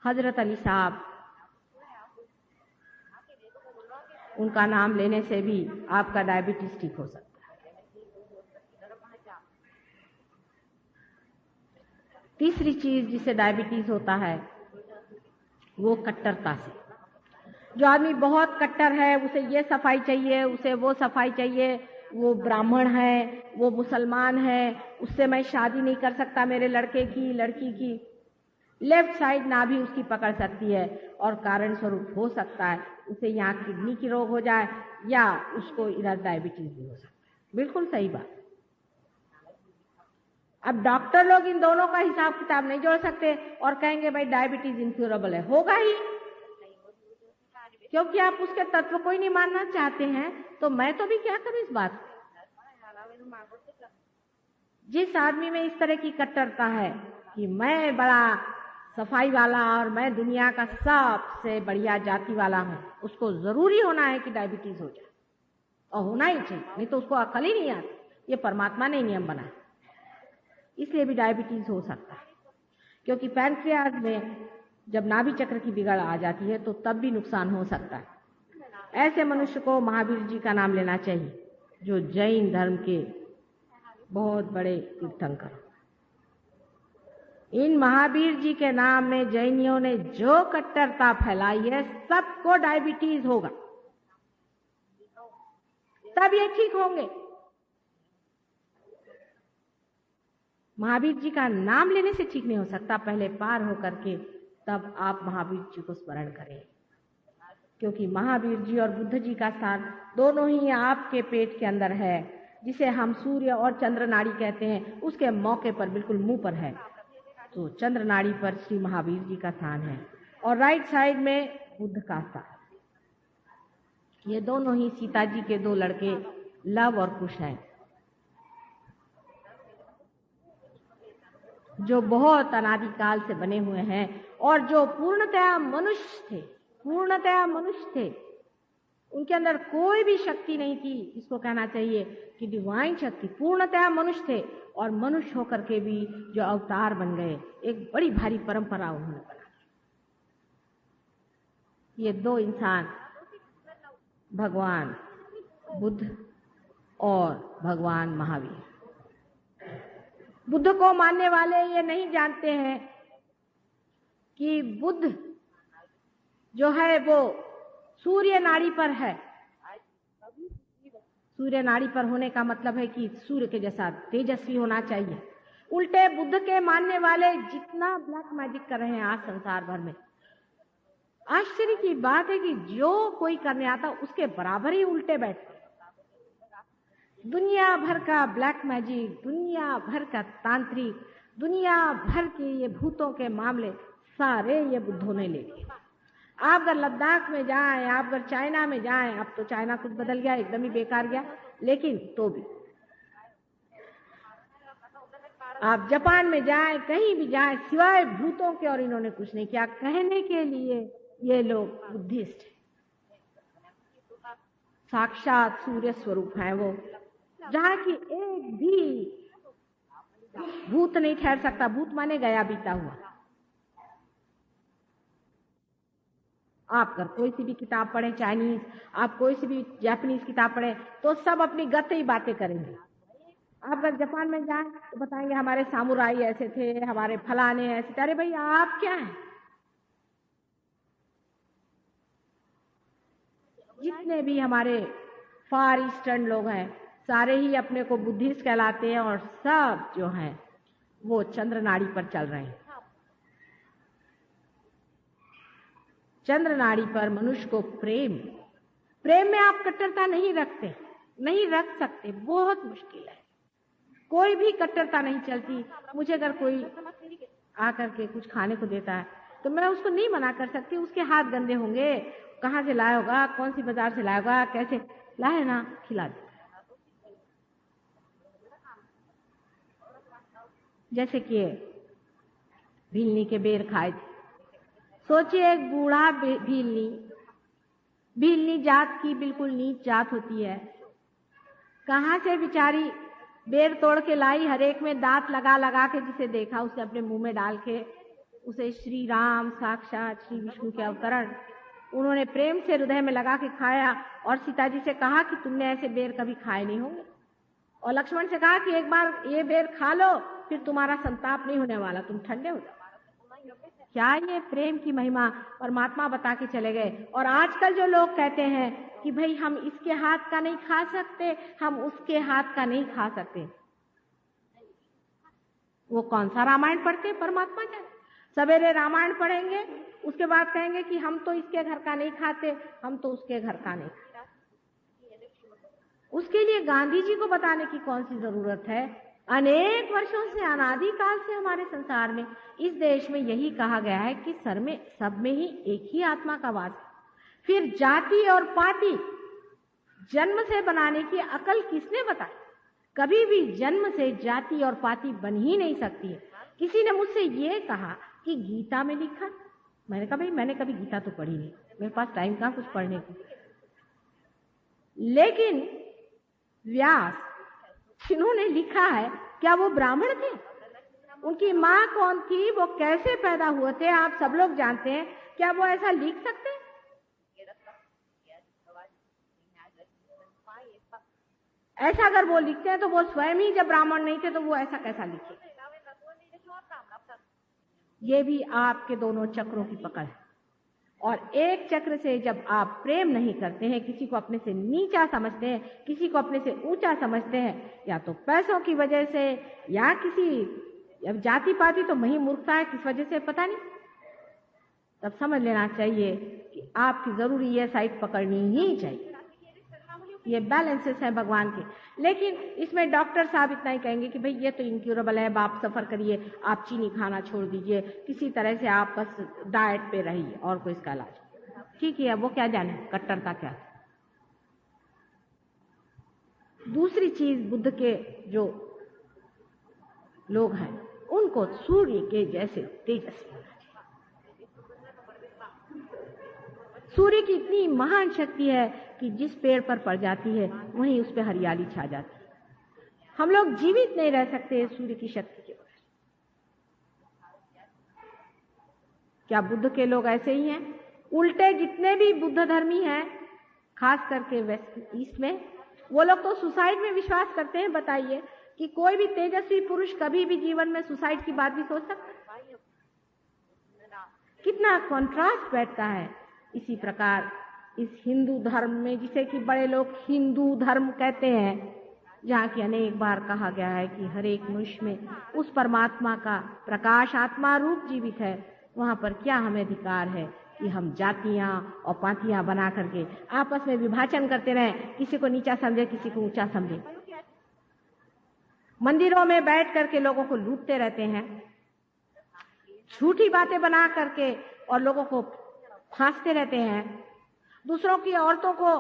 हजरत अली साहब, उनका नाम लेने से भी आपका डायबिटीज ठीक हो सकता है। तीसरी चीज जिसे डायबिटीज होता है वो कट्टरता से। जो आदमी बहुत कट्टर है, उसे ये सफाई चाहिए, उसे वो सफाई चाहिए, वो ब्राह्मण है, वो मुसलमान है, उससे मैं शादी नहीं कर सकता, मेरे लड़के की लड़की की। लेफ्ट साइड नाभि उसकी पकड़ सकती है और कारण स्वरूप हो सकता है उसे यहाँ किडनी की रोग हो जाए या उसको इधर डायबिटीज भी हो सकता है। बिल्कुल सही बात। अब डॉक्टर लोग इन दोनों का हिसाब किताब नहीं जोड़ सकते और कहेंगे भाई डायबिटीज इनक्योरेबल है, होगा ही, क्योंकि आप उसके तत्व को ही नहीं मानना चाहते हैं। तो मैं तो भी क्या करूं इस बात। जिस आदमी में इस तरह की कट्टरता है कि मैं बड़ा सफाई वाला और मैं दुनिया का सबसे बढ़िया जाति वाला हूं, उसको जरूरी होना है कि डायबिटीज हो जाए, और होना ही चाहिए, नहीं तो उसको अकल ही नहीं आती। ये परमात्मा ने नियम बनाया, इसलिए भी डायबिटीज हो सकता है। क्योंकि पैंक्रियाज में जब नाभि चक्र की बिगड़ आ जाती है तो तब भी नुकसान हो सकता है। ऐसे मनुष्य को महावीर जी का नाम लेना चाहिए, जो जैन धर्म के बहुत बड़े तीर्थंकर। इन महावीर जी के नाम में जैनियों ने जो कट्टरता फैलाई है, सबको डायबिटीज होगा, तब ये ठीक होंगे। महावीर जी का नाम लेने से ठीक नहीं हो सकता, पहले पार होकर के तब आप महावीर जी को स्मरण करें। क्योंकि महावीर जी और बुद्ध जी का स्थान दोनों ही आपके पेट के अंदर है, जिसे हम सूर्य और चंद्र नाड़ी कहते हैं, उसके मौके पर बिल्कुल मुंह पर है। तो चंद्र नाड़ी पर श्री महावीर जी का स्थान है और राइट साइड में बुद्ध का स्थान। ये दोनों ही सीता जी के दो लड़के लव और कुश हैं, जो बहुत अनादिकाल से बने हुए हैं और जो पूर्णतया मनुष्य थे, पूर्णतया मनुष्य थे। उनके अंदर कोई भी शक्ति नहीं थी, इसको कहना चाहिए कि डिवाइन शक्ति, पूर्णतया मनुष्य थे और मनुष्य होकर के भी जो अवतार बन गए, एक बड़ी भारी परंपरा उन्होंने बना। ये दो इंसान भगवान बुद्ध और भगवान महावीर। बुद्ध को मानने वाले ये नहीं जानते हैं कि बुद्ध जो है वो सूर्य नाड़ी पर है। सूर्य नाड़ी पर होने का मतलब है कि सूर्य के जैसा तेजस्वी होना चाहिए। उल्टे बुद्ध के मानने वाले जितना ब्लैक मैजिक कर रहे हैं आज संसार भर में, आश्चर्य की बात है कि जो कोई करने आता उसके बराबर ही उल्टे बैठते। दुनिया भर का ब्लैक मैजिक, दुनिया भर का तांत्रिक, दुनिया भर के ये भूतों के मामले सारे ये बुद्धों ने ले लिए। आप अगर लद्दाख में जाएं, आप अगर चाइना में जाएं, अब तो चाइना कुछ बदल गया, एकदम ही बेकार गया, लेकिन तो भी आप जापान में जाएं, कहीं भी जाएं, सिवाय भूतों के और इन्होंने कुछ नहीं किया। कहने के लिए ये लोग बुद्धिस्ट साक्षात सूर्य स्वरूप हैं वो, जहां की एक भी भूत नहीं ठहर सकता। भूत माने गया बीता हुआ। आप अगर कोई सी भी किताब पढ़े चाइनीज, आप कोई सी भी जापानीज किताब पढ़े, तो सब अपनी गत ही बातें करेंगे। आप अगर जापान में जाएं तो बताएंगे हमारे सामुराई ऐसे थे, हमारे फलाने ऐसे थे। अरे भाई आप क्या हैं? जितने भी हमारे फार ईस्टर्न लोग हैं सारे ही अपने को बुद्धिस्ट कहलाते हैं और सब जो हैं वो चंद्र नाड़ी पर चल रहे हैं। चंद्र नाड़ी पर मनुष्य को प्रेम में आप कट्टरता नहीं रखते, नहीं रख सकते, बहुत मुश्किल है। कोई भी कट्टरता नहीं चलती। मुझे अगर कोई आकर के कुछ खाने को देता है तो मैं उसको नहीं मना कर सकती। उसके हाथ गंदे होंगे, कहाँ से लाया होगा, कौन सी बाजार से लाया होगा, कैसे लाए ना, खिला दे। जैसे कि भीलनी के बेर खाए थे। सोचिए एक बूढ़ा भीलनी जात की बिल्कुल नीच जात होती है, कहाँ से बेचारी बेर तोड़ के लाई, हर एक में दांत लगा लगा के जिसे देखा उसे अपने मुंह में डाल के, उसे श्री राम साक्षात श्री विष्णु के अवतरण उन्होंने प्रेम से हृदय में लगा के खाया और सीता जी से कहा कि तुमने ऐसे बेर कभी खाए नहीं होंगे, और लक्ष्मण से कहा कि एक बार ये बेर खा लो फिर तुम्हारा संताप नहीं होने वाला, तुम ठंडे हो जाओ। क्या ये प्रेम की महिमा परमात्मा बता के चले गए। और आजकल जो लोग कहते हैं कि भाई हम इसके हाथ का नहीं खा सकते, हम उसके हाथ का नहीं खा सकते। वो कौन सा रामायण पढ़ते हैं परमात्मा जाने। सवेरे रामायण पढ़ेंगे, उसके बाद कहेंगे कि हम तो इसके घर का नहीं खाते, हम तो उसके घर का नहीं खाते। उसके लिए गांधी जी को बताने की कौन सी जरूरत है। अनेक वर्षों से, अनादिकाल से हमारे संसार में, इस देश में यही कहा गया है कि सब में ही एक ही आत्मा का वास है। फिर जाति और पाति जन्म से बनाने की अकल किसने बताई? कभी भी जन्म से जाति और पाति बन ही नहीं सकती है। किसी ने मुझसे ये कहा कि गीता में लिखा, मैंने कहा भाई मैंने कभी गीता तो पढ़ी नहीं, मेरे पास टाइम कहाँ कुछ पढ़ने को। लेकिन व्यास जिन्होंने लिखा है, क्या वो ब्राह्मण थे? उनकी माँ कौन थी? वो कैसे पैदा हुए थे? आप सब लोग जानते हैं। क्या वो ऐसा लिख सकते हैं? ऐसा अगर वो लिखते हैं तो वो स्वयं ही जब ब्राह्मण नहीं थे तो वो ऐसा कैसा लिखे? ये भी आपके दोनों चक्रों की पकड़ है। और एक चक्र से जब आप प्रेम नहीं करते हैं, किसी को अपने से नीचा समझते हैं, किसी को अपने से ऊंचा समझते हैं, या तो पैसों की वजह से या किसी जाति पाति, तो वही मूर्खता है, किस वजह से पता नहीं, तब समझ लेना चाहिए कि आपकी जरूरी ये साइड पकड़नी ही चाहिए। ये बैलेंसेस हैं भगवान के। लेकिन इसमें डॉक्टर साहब इतना ही कहेंगे कि भाई ये तो इनक्यूरेबल है, आप सफर करिए, आप चीनी खाना छोड़ दीजिए, किसी तरह से आप बस डाइट पे रहिए और कोई इसका इलाज। ठीक है, वो क्या जाने कट्टरता क्या। दूसरी चीज, बुद्ध के जो लोग हैं उनको सूर्य के जैसे तेजस्वी। सूर्य की इतनी महान शक्ति है कि जिस पेड़ पर पड़ जाती है वहीं उस पर हरियाली छा जाती है। हम लोग जीवित नहीं रह सकते सूर्य की शक्ति के बगैर। क्या बुद्ध के लोग ऐसे ही हैं? उल्टे जितने भी बुद्ध धर्मी हैं, खास करके वेस्ट ईस्ट में, वो लोग तो सुसाइड में विश्वास करते हैं। बताइए कि कोई भी तेजस्वी पुरुष कभी भी जीवन में सुसाइड की बात भी सोच सकता है? कितना कॉन्ट्रास्ट बैठता है। इसी प्रकार इस हिंदू धर्म में, जिसे कि बड़े लोग हिंदू धर्म कहते हैं, जहाँ की अनेक बार कहा गया है कि हर एक मनुष्य में उस परमात्मा का प्रकाश आत्मा रूप जीवित है, वहां पर क्या हमें अधिकार है कि हम जातियां और पातियां बना करके आपस में विभाजन करते रहें, किसी को नीचा समझे, किसी को ऊंचा समझे। मंदिरों में बैठ करके लोगों को लूटते रहते हैं, झूठी बातें बना करके और लोगों को फांसते रहते हैं, दूसरों की औरतों को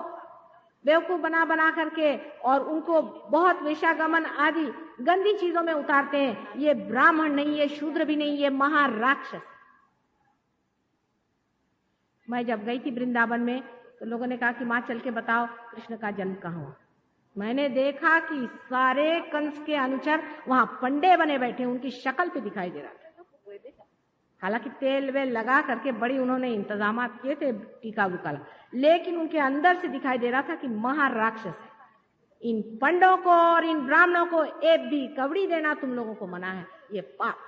बेवकूफ बना बना करके और उनको बहुत वेश्यागमन आदि गंदी चीजों में उतारते हैं। ये ब्राह्मण नहीं, ये शूद्र भी नहीं, ये महाराक्षस। मैं जब गई थी वृंदावन में तो लोगों ने कहा कि मां चल के बताओ कृष्ण का जन्म कहाँ हुआ। मैंने देखा कि सारे कंस के अनुचर वहां पंडे बने बैठे, उनकी शक्ल पे दिखाई दे रहा था। हालांकि तेल वेल लगा करके बड़ी उन्होंने इंतजाम किए थे, टीका बुका, लेकिन उनके अंदर से दिखाई दे रहा था कि महाराक्षस है। इन पंडों को और इन ब्राह्मणों को एक भी कवड़ी देना तुम लोगों को मना है, ये पाप।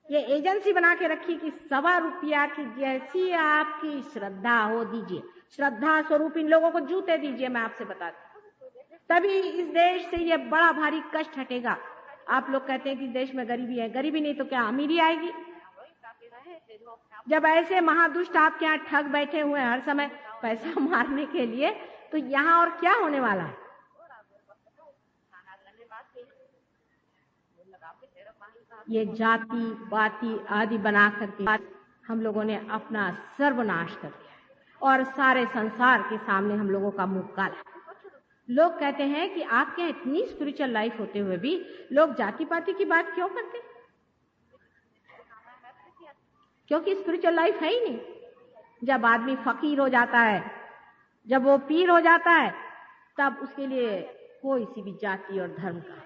ये एजेंसी बना के रखी कि ₹1.25 की जैसी आपकी श्रद्धा हो दीजिए, श्रद्धा स्वरूप इन लोगों को जूते दीजिए। मैं आपसे बताती हूँ, तभी इस देश से ये बड़ा भारी कष्ट हटेगा। आप लोग कहते हैं कि देश में गरीबी है, गरीबी नहीं तो क्या अमीरी आएगी? जब ऐसे महादुष्ट आपके यहाँ ठग बैठे हुए हैं हर समय पैसा मारने के लिए, तो यहाँ और क्या होने वाला है? ये जाति पाति आदि बना करके हम लोगों ने अपना सर्वनाश कर दिया और सारे संसार के सामने हम लोगों का मुंह काला। लोग कहते हैं कि आपके यहाँ इतनी स्पिरिचुअल लाइफ होते हुए भी लोग जाति पाति की बात क्यों करते? क्योंकि स्पिरिचुअल लाइफ है ही नहीं। जब आदमी फकीर हो जाता है, जब वो पीर हो जाता है, तब उसके लिए कोई सी भी जाति और धर्म का,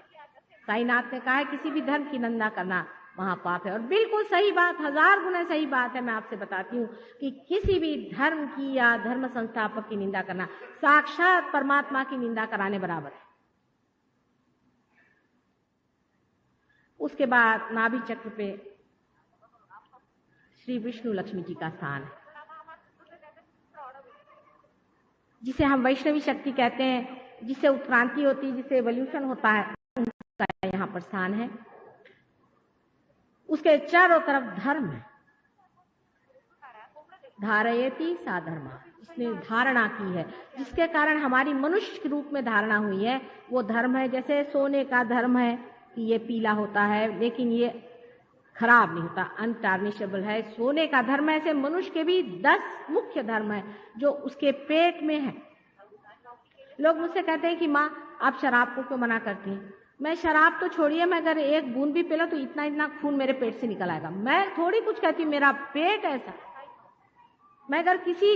साईनाथ ने कहा है किसी भी धर्म की निंदा करना महापाप है। और बिल्कुल सही बात, 1000 गुना सही बात है। मैं आपसे बताती हूँ कि किसी भी धर्म की या धर्म संस्थापक की निंदा करना साक्षात परमात्मा की निंदा कराने बराबर है। उसके बाद नाभि चक्र पे श्री विष्णु लक्ष्मी जी का स्थान है। जिसे हम वैष्णवी शक्ति कहते हैं, जिससे उत्क्रांति होती है, जिससे एवोल्यूशन होता है, उनका यहाँ पर स्थान है। उसके चारों तरफ धर्म है। धारयति सा धर्मा, जिसने धारणा की है, जिसके कारण हमारी मनुष्य के रूप में धारणा हुई है, वो धर्म है। जैसे सोने का धर्म है कि ये पीला होता है लेकिन ये खराब नहीं होता, अनटार्निशेबल है, सोने का धर्म है। ऐसे मनुष्य के भी 10 मुख्य धर्म है जो उसके पेट में है। लोग मुझसे कहते हैं कि माँ आप शराब को क्यों मना करती हैं? मैं शराब तो छोड़िए, मैं अगर एक बूंद भी पीला तो इतना इतना खून मेरे पेट से निकल आएगा। मैं थोड़ी कुछ कहती, मेरा पेट ऐसा। मैं अगर किसी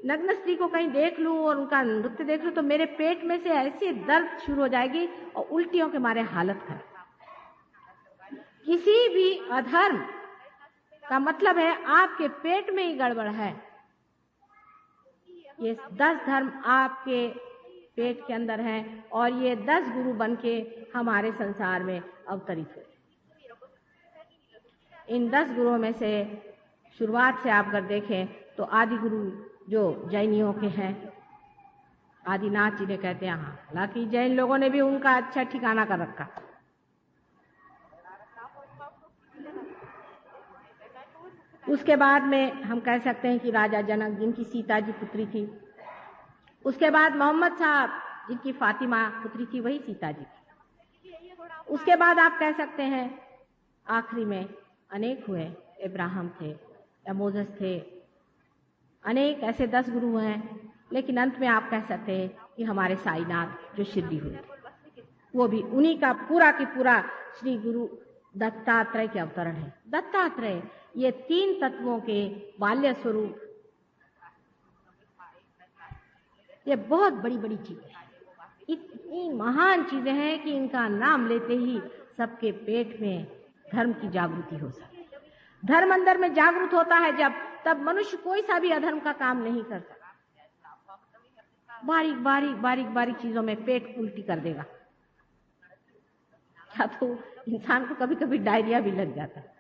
नग्न स्त्री को कहीं देख लूं और उनका नृत्य देख लूं तो मेरे पेट में से ऐसी दर्द शुरू हो जाएगी और उल्टियों के मारे हालत खराब। किसी भी अधर्म का मतलब है आपके पेट में ही गड़बड़ है। ये 10 धर्म आपके पेट के अंदर हैं और ये 10 गुरु बन के हमारे संसार में अवतरित हुए। इन 10 गुरुओं में से शुरुआत से आप अगर देखें तो आदि गुरु जो जैनियों के हैं, आदिनाथ जी ने कहते हैं, हालांकि जैन लोगों ने भी उनका अच्छा ठिकाना कर रखा। उसके बाद में हम कह सकते हैं कि राजा जनक, जिनकी सीता जी पुत्री थी। उसके बाद मोहम्मद साहब, जिनकी फातिमा पुत्री थी, वही सीता जी थी। उसके बाद आप कह सकते हैं आखिरी में अनेक हुए, इब्राहिम थे या मोसेस थे, अनेक ऐसे 10 गुरु हैं। लेकिन अंत में आप कह सकते हैं कि हमारे साईनाथ जो शिरडी हुए, वो भी उन्हीं का पूरा की पूरा श्री गुरु दत्तात्रेय के अवतरण है। दत्तात्रेय ये 3 तत्वों के बाल्य स्वरूप, ये बहुत बड़ी बड़ी चीजें हैं, इतनी महान चीजें हैं कि इनका नाम लेते ही सबके पेट में धर्म की जागृति हो सकती है। धर्म अंदर में जागृत होता है जब, तब मनुष्य कोई सा भी अधर्म का काम नहीं कर सकता। बारीक बारीक बारीक बारीक चीजों में पेट उल्टी कर देगा, या तो इंसान को कभी कभी डायरिया भी लग जाता है।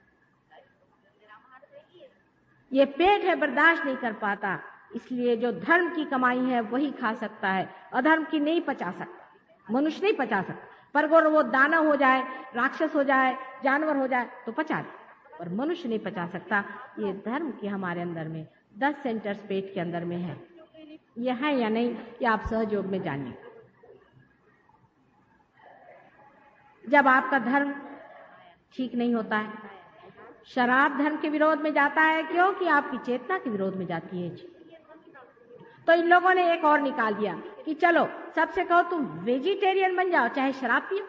ये पेट है, बर्दाश्त नहीं कर पाता, इसलिए जो धर्म की कमाई है वही खा सकता है, अधर्म की नहीं पचा सकता। मनुष्य नहीं पचा सकता, पर अगर वो दानव हो जाए, राक्षस हो जाए, जानवर हो जाए तो पचा दे, पर मनुष्य नहीं पचा सकता। ये धर्म के हमारे अंदर में 10 सेंटर्स पेट के अंदर में है। ये है या नहीं, ये आप सहयोग में जानिए। जब आपका धर्म ठीक नहीं होता है, शराब धर्म के विरोध में जाता है, क्योंकि आपकी चेतना के विरोध में जाती है। तो इन लोगों ने एक और निकाल दिया कि चलो सबसे कहो तुम वेजिटेरियन बन जाओ, चाहे शराब पियो।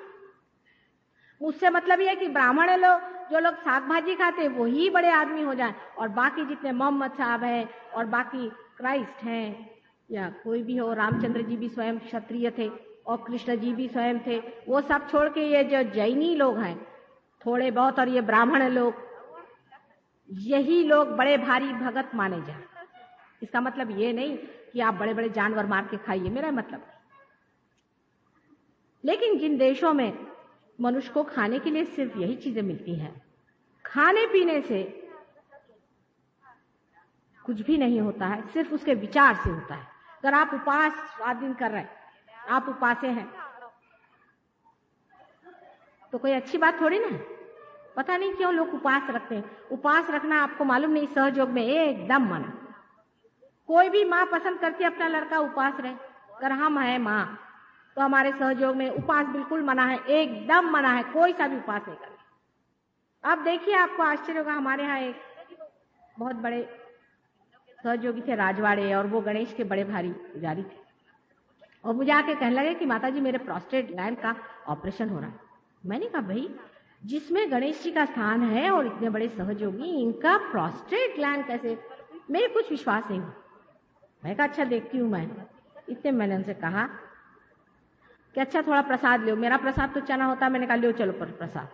उससे मतलब यह है कि ब्राह्मण लोग, जो लोग साग भाजी खाते हैं, वही बड़े आदमी हो जाएं, और बाकी जितने मोहम्मद साहब हैं और बाकी क्राइस्ट हैं या कोई भी हो, रामचंद्र जी भी स्वयं क्षत्रिय थे और कृष्ण जी भी स्वयं थे, वो सब छोड़ के ये जो जैनी लोग हैं थोड़े बहुत, और ये ब्राह्मण लोग, यही लोग बड़े भारी भगत माने जाए। इसका मतलब ये नहीं कि आप बड़े बड़े जानवर मार के खाइए, मेरा मतलब नहीं। लेकिन जिन देशों में मनुष्य को खाने के लिए सिर्फ यही चीजें मिलती हैं, खाने पीने से कुछ भी नहीं होता है, सिर्फ उसके विचार से होता है। अगर आप उपवास 7 दिन कर रहे हैं, आप उपासे हैं, तो कोई अच्छी बात थोड़ी ना है। पता नहीं क्यों लोग उपवास रखते हैं। उपवास रखना आपको मालूम नहीं, सहयोग में एकदम मना। कोई भी माँ पसंद करती है अपना लड़का उपवास रहे। अगर हम हैं माँ तो हमारे सहयोग में उपवास बिल्कुल मना है, एकदम मना है, कोई सा भी उपवास नहीं करना। आप देखिए, आपको आश्चर्य होगा, हमारे यहाँ एक बहुत बड़े सहयोगी थे राजवाड़े, और वो गणेश के बड़े भारी पुजारी थे, और मुझे आके कहने लगे कि माता जी मेरे प्रोस्टेट ग्लैंड का ऑपरेशन हो रहा है। मैंने कहा भाई, जिसमें गणेश जी का स्थान है और इतने बड़े सहयोगी, इनका प्रोस्टेट ग्लैंड कैसे? मेरे कुछ विश्वास नहीं हुआ। मैंने कहा अच्छा देखती हूँ मैं। इतने मैंने उनसे कहा कि अच्छा थोड़ा प्रसाद लो। मेरा प्रसाद तो चना होता, मैंने कहा लो चलो पर प्रसाद।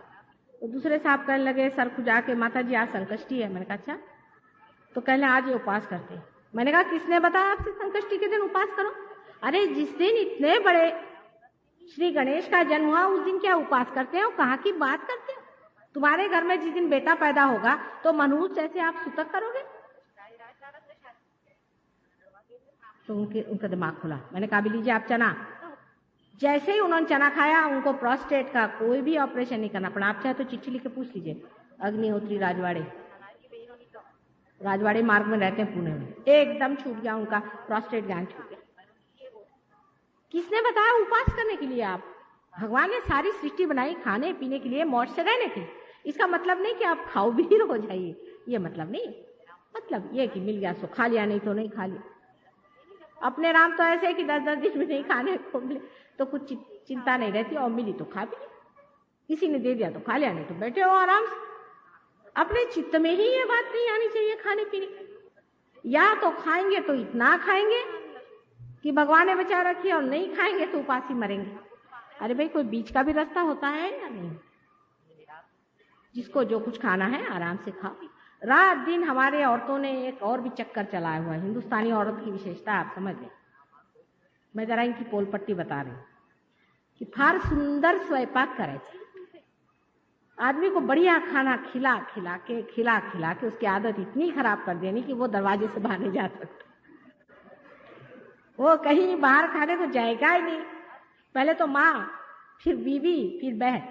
तो दूसरे साहब कहने लगे सर खुजा के, माता जी आज संकष्टी है। मैंने कहा अच्छा, तो कहने आज ये उपवास करते हैं। मैंने कहा किसने बताया आपसे संकष्टी के दिन उपवास करो? अरे जिस दिन इतने बड़े श्री गणेश का जन्म हुआ उस दिन क्या उपवास करते हो? कहाँ की बात करते हो? तुम्हारे घर में जिस दिन बेटा पैदा होगा तो मनुष्य जैसे आप सूतक करोगे? तो उनका दिमाग खुला। मैंने कहा, लीजिए आप चना। जैसे ही उन्होंने चना खाया, उनको प्रोस्टेट का कोई भी ऑपरेशन नहीं करना पड़ा। आप चाहे तो चिट्ठी लिख के पूछ लीजिए, अग्निहोत्री राजवाड़े मार्ग में रहते हैं पुणे में, एकदम छूट गया उनका प्रोस्टेट ग्लैंड छूट गया। किसने बताया उपास करने के लिए? आप, भगवान ने सारी सृष्टि बनाई खाने पीने के लिए, मौज से रहने के। इसका मतलब नहीं कि आप खाओ भी हो जाइए, ये मतलब नहीं। मतलब ये कि मिल गया सो खा लिया, नहीं तो नहीं खा लिया। अपने राम तो ऐसे है कि 10-10 दिन में नहीं खाने को मिले तो कुछ चिंता नहीं रहती, और मिली तो खा भी ली। किसी ने दे दिया तो खा लिया, नहीं तो बैठे हो आराम से। अपने चित्त में ही ये बात नहीं आनी चाहिए खाने पीने की। या तो खाएंगे तो इतना खाएंगे कि भगवान ने बचा रखी है, और नहीं खाएंगे तो उपास ही मरेंगे। अरे भाई, कोई बीच का भी रास्ता होता है या नहीं? जिसको जो कुछ खाना है आराम से खाओ। रात दिन हमारे औरतों ने एक और भी चक्कर चलाया हुआ है। हिंदुस्तानी औरत की विशेषता आप समझ लें। मैं जरा इनकी पोल पट्टी बता रही हूँ कि फार सुंदर स्वयंपाक करे, आदमी को बढ़िया खाना खिला खिला के उसकी आदत इतनी खराब कर देनी कि वो दरवाजे से बाहर नहीं जा सकता। वो कहीं बाहर खाने को जाएगा ही नहीं। पहले तो माँ, फिर बीवी, फिर बहन।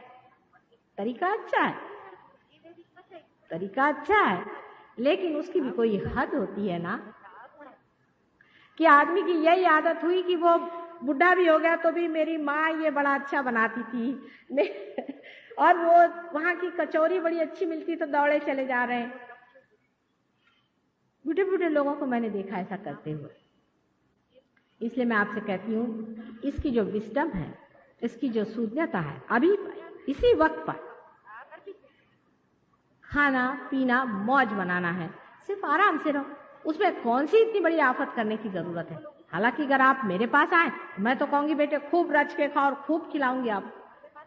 तरीका अच्छा है, लेकिन उसकी भी कोई हद होती है ना। कि आदमी की यही आदत हुई कि वो बुढ़ा भी हो गया तो भी मेरी माँ ये बड़ा अच्छा बनाती थी और वो वहां की कचौरी बड़ी अच्छी मिलती तो दौड़े चले जा रहे हैं। बूढ़े बूढ़े लोगों को मैंने देखा ऐसा करते हुए। इसलिए मैं आपसे कहती हूँ, इसकी जो विस्डम है, इसकी जो शून्यता है, अभी इसी वक्त पर खाना पीना मौज बनाना है, सिर्फ आराम से रहो। उसमें कौन सी इतनी बड़ी आफत करने की जरूरत है? हालांकि अगर आप मेरे पास आए, मैं तो कहूंगी बेटे खूब रच के खाओ और खूब खिलाऊंगी आप,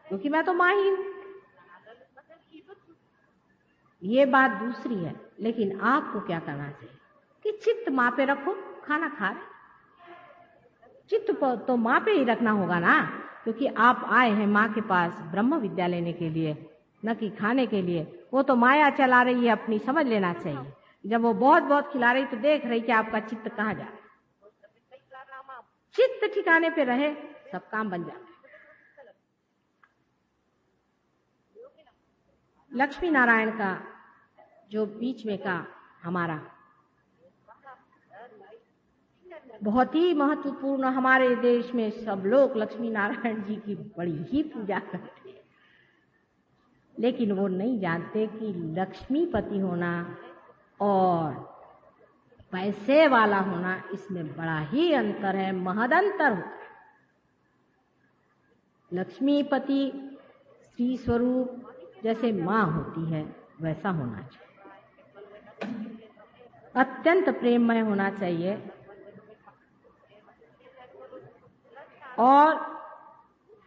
क्योंकि मैं तो माँ ही हूं। ये बात दूसरी है, लेकिन आपको क्या करना चाहिए कि चित्त माँ पे रखो। खाना खा रहे, चित्त तो माँ पे ही रखना होगा ना, क्योंकि आप आए हैं माँ के पास ब्रह्म विद्या लेने के लिए, न कि खाने के लिए। वो तो माया चला रही है अपनी, समझ लेना चाहिए। जब वो बहुत बहुत खिला रही तो देख रही कि आपका चित्त कहाँ जा रहा है। चित्त ठिकाने पे रहे, सब काम बन जाते। लक्ष्मी नारायण का जो बीच में का हमारा बहुत ही महत्वपूर्ण, हमारे देश में सब लोग लक्ष्मी नारायण जी की बड़ी ही पूजा करते हैं, लेकिन वो नहीं जानते कि लक्ष्मीपति होना और पैसे वाला होना, इसमें बड़ा ही अंतर है, महद अंतर होता है। लक्ष्मीपति श्री स्वरूप जैसे माँ होती है वैसा होना चाहिए, अत्यंत प्रेममय होना चाहिए। और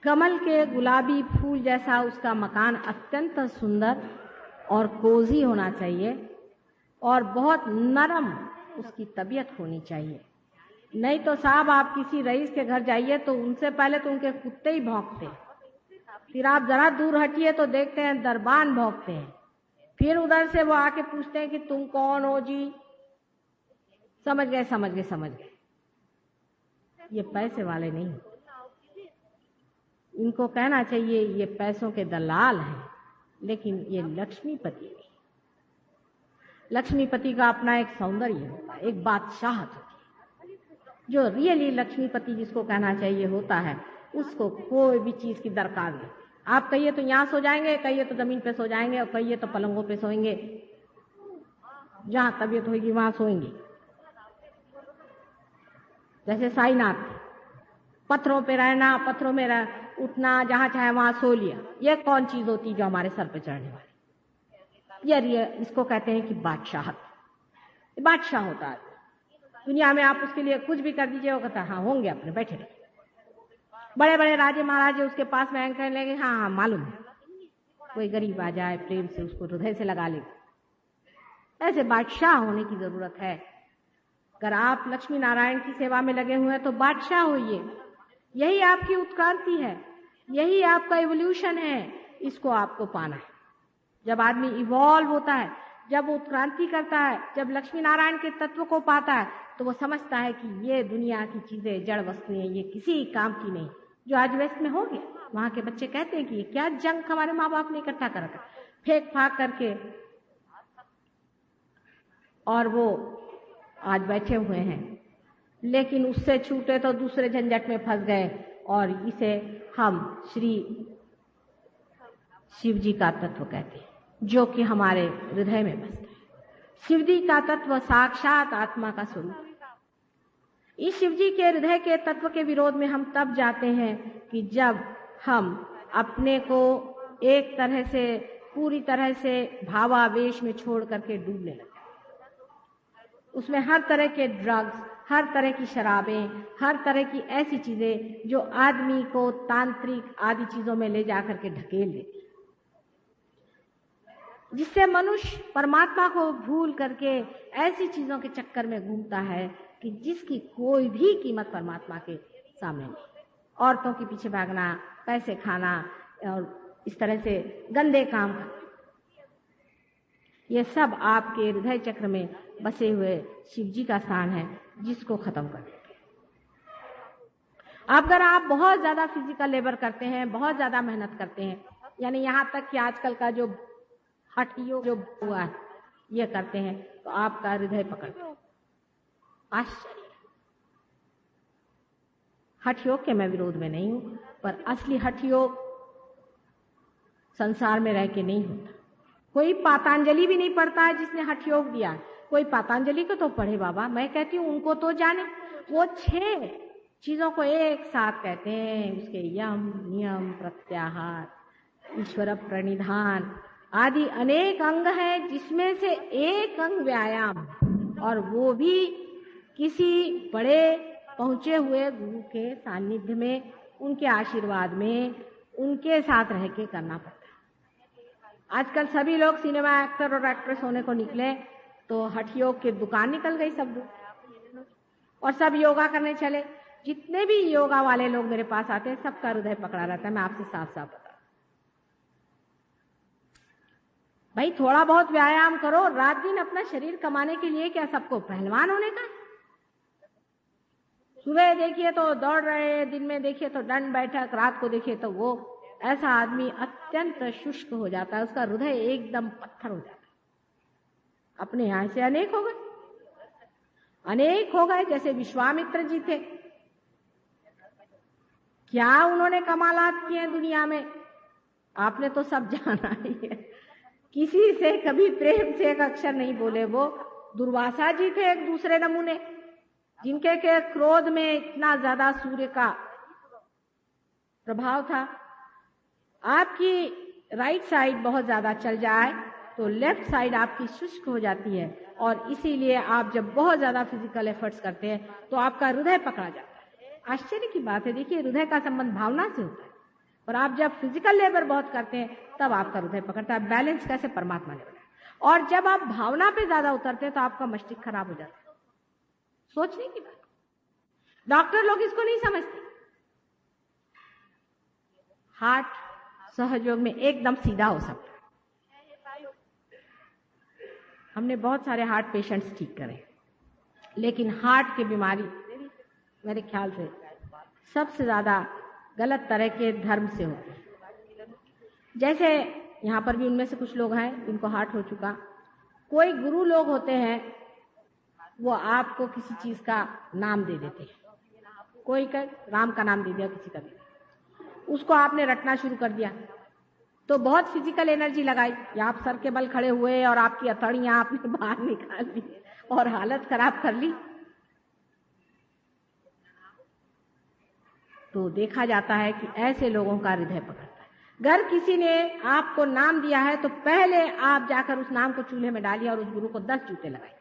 कमल के गुलाबी फूल जैसा उसका मकान अत्यंत सुंदर और कोजी होना चाहिए, और बहुत नरम उसकी तबीयत होनी चाहिए। नहीं तो साहब, आप किसी रईस के घर जाइए तो उनसे पहले तो उनके कुत्ते ही भौंकते हैं, फिर आप जरा दूर हटिए तो देखते हैं दरबान भौंकते हैं, फिर उधर से वो आके पूछते हैं कि तुम कौन हो जी। समझ गए। ये पैसे वाले नहीं, इनको कहना चाहिए ये पैसों के दलाल हैं, लेकिन ये लक्ष्मीपति नहीं। लक्ष्मीपति का अपना एक सौंदर्य होता है, एक बादशाहत होती है। जो रियली लक्ष्मीपति जिसको कहना चाहिए होता है, उसको कोई भी चीज की दरकार नहीं। आप कहिए तो यहाँ सो जाएंगे, कहिए तो जमीन पे सो जाएंगे, और कहिए तो पलंगों पे सोएंगे, जहां तबीयत होगी वहां सोएंगे। जैसे साईनाथ, पत्थरों पे रहना, पत्थरों में उठना, जहां चाहे वहां सो लिया। ये कौन चीज होती जो हमारे सर पे चढ़ने वाली? ये इसको कहते हैं कि बादशाहत। बादशाह होता है दुनिया में, आप उसके लिए कुछ भी कर दीजिए वो कहता है हाँ होंगे, अपने बैठे रहे। बड़े बड़े राजे महाराजे उसके पास में कहने लगे हाँ मालूम है। कोई गरीब आ जाए प्रेम से उसको हृदय से लगा लेगा। ऐसे बादशाह होने की जरूरत है। अगर आप लक्ष्मी नारायण की सेवा में लगे हुए हैं तो बादशाह होइए। यही आपकी उत्क्रांति है, यही आपका इवोल्यूशन है, इसको आपको पाना है। जब आदमी इवॉल्व होता है, जब उत्क्रांति करता है, जब लक्ष्मी नारायण के तत्व को पाता है, तो वो समझता है कि ये दुनिया की चीजें जड़ वस्तुएं, ये किसी काम की नहीं। जो आज वेस्ट में हो गया, वहां के बच्चे कहते हैं कि ये क्या जंक हमारे माँ बाप ने इकट्ठा कर रखा, फेंक फाक करके, और वो आज बैठे हुए हैं। लेकिन उससे छूटे तो दूसरे झंझट में फंस गए, और इसे हम श्री शिव जी का तत्व कहते हैं, जो कि हमारे हृदय में बसता है। शिव जी का तत्व साक्षात आत्मा का स्वरूप है। इस शिव जी के हृदय के तत्व के विरोध में हम तब जाते हैं कि जब हम अपने को एक तरह से, पूरी तरह से भावावेश में छोड़ करके डूबने लगते हैं। उसमें हर तरह के ड्रग्स, हर तरह की शराबें, हर तरह की ऐसी चीजें जो आदमी को तांत्रिक आदि चीजों में ले जाकर के ढकेल देती, जिससे मनुष्य परमात्मा को भूल करके ऐसी चीजों के चक्कर में घूमता है कि जिसकी कोई भी कीमत परमात्मा के सामने नहीं। औरतों के पीछे भागना, पैसे खाना और इस तरह से गंदे काम करना, ये सब आपके हृदय चक्र में बसे हुए शिव जी का स्थान है, जिसको खत्म कर देते हैं। अगर आप बहुत ज्यादा फिजिकल लेबर करते हैं, बहुत ज्यादा मेहनत करते हैं, यानी यहां तक कि आजकल का जो हठ योग जो हुआ है ये करते हैं, तो आपका हृदय पकड़ते हैं। आश्चर्य। हठ योग के मैं विरोध में नहीं हूं, पर असली हठ योग संसार में रह के नहीं होता। कोई पातंजलि भी नहीं पढ़ता है जिसने हठ योग दिया। कोई पातंजलि को तो पढ़े बाबा, मैं कहती हूँ उनको तो जाने। वो 6 चीजों को एक साथ कहते हैं, उसके यम, नियम, प्रत्याहार, ईश्वर प्रणिधान आदि अनेक अंग हैं, जिसमें से एक अंग व्यायाम, और वो भी किसी बड़े पहुंचे हुए गुरु के सानिध्य में, उनके आशीर्वाद में, उनके साथ रह के करना पड़ता है। आजकल सभी लोग सिनेमा एक्टर और एक्ट्रेस होने को निकले, तो हठ योग की दुकान निकल गई सब, और सब योगा करने चले। जितने भी योगा वाले लोग मेरे पास आते हैं, सबका हृदय पकड़ा रहता है। मैं आपसे साफ साफ बता, भाई थोड़ा बहुत व्यायाम करो। रात दिन अपना शरीर कमाने के लिए क्या सबको पहलवान होने का? सुबह देखिए तो दौड़ रहे, दिन में देखिए तो दंड बैठक, रात को देखिए तो वो। ऐसा आदमी अत्यंत शुष्क हो जाता है, उसका हृदय एकदम पत्थर हो जाता है। अपने यहां से अनेक हो गए, अनेक हो गए। जैसे विश्वामित्र जी थे, क्या उन्होंने कमालात किए दुनिया में, आपने तो सब जाना ही है। किसी से कभी प्रेम से एक अक्षर नहीं बोले वो। दुर्वासा जी थे एक दूसरे नमूने, जिनके के क्रोध में इतना ज्यादा सूर्य का प्रभाव था। आपकी राइट साइड बहुत ज्यादा चल जाए तो लेफ्ट साइड आपकी शुष्क हो जाती है, और इसीलिए आप जब बहुत ज्यादा फिजिकल एफर्ट्स करते हैं तो आपका हृदय पकड़ा जाता है। आश्चर्य की बात है, देखिए हृदय का संबंध भावना से होता है, और आप जब फिजिकल लेबर बहुत करते हैं तब आपका हृदय पकड़ता है। बैलेंस कैसे परमात्मा ने बनाया। और जब आप भावना पे ज्यादा उतरते हैं तो आपका मस्तिष्क खराब हो जाता है। सोचने की बात, डॉक्टर लोग इसको नहीं समझते। हार्ट सहयोग में एकदम सीधा हो सकता है। हमने बहुत सारे हार्ट पेशेंट्स ठीक करे, लेकिन हार्ट की बीमारी मेरे ख्याल से सबसे ज्यादा गलत तरह के धर्म से होती है। जैसे यहाँ पर भी उनमें से कुछ लोग हैं जिनको हार्ट हो चुका। कोई गुरु लोग होते हैं, वो आपको किसी चीज का नाम दे देते हैं। कोई का राम का नाम दे दिया, किसी का दे दिया, उसको आपने रटना शुरू कर दिया तो बहुत फिजिकल एनर्जी लगाई, या आप सर के बल खड़े हुए और आपकी हथौड़ियां आपने बाहर निकाल ली और हालत खराब कर ली, तो देखा जाता है कि ऐसे लोगों का हृदय पकड़ता है। अगर किसी ने आपको नाम दिया है तो पहले आप जाकर उस नाम को चूल्हे में डालिए और उस गुरु को 10 जूते लगाइए,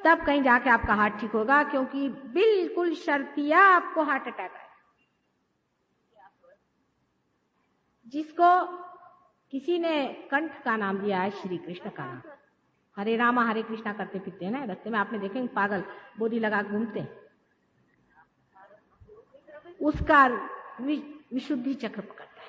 तब कहीं जाके आपका हार्ट ठीक होगा। क्योंकि बिल्कुल शर्तिया आपको हार्ट अटैक आए। जिसको किसी ने कंठ का नाम दिया है, श्री कृष्ण का नाम, हरे रामा हरे कृष्णा करते फिरते हैं ना रास्ते में, आपने देखेंगे पागल बोली लगा घूमते हैं, उसका विशुद्धि चक्र पकड़ता है,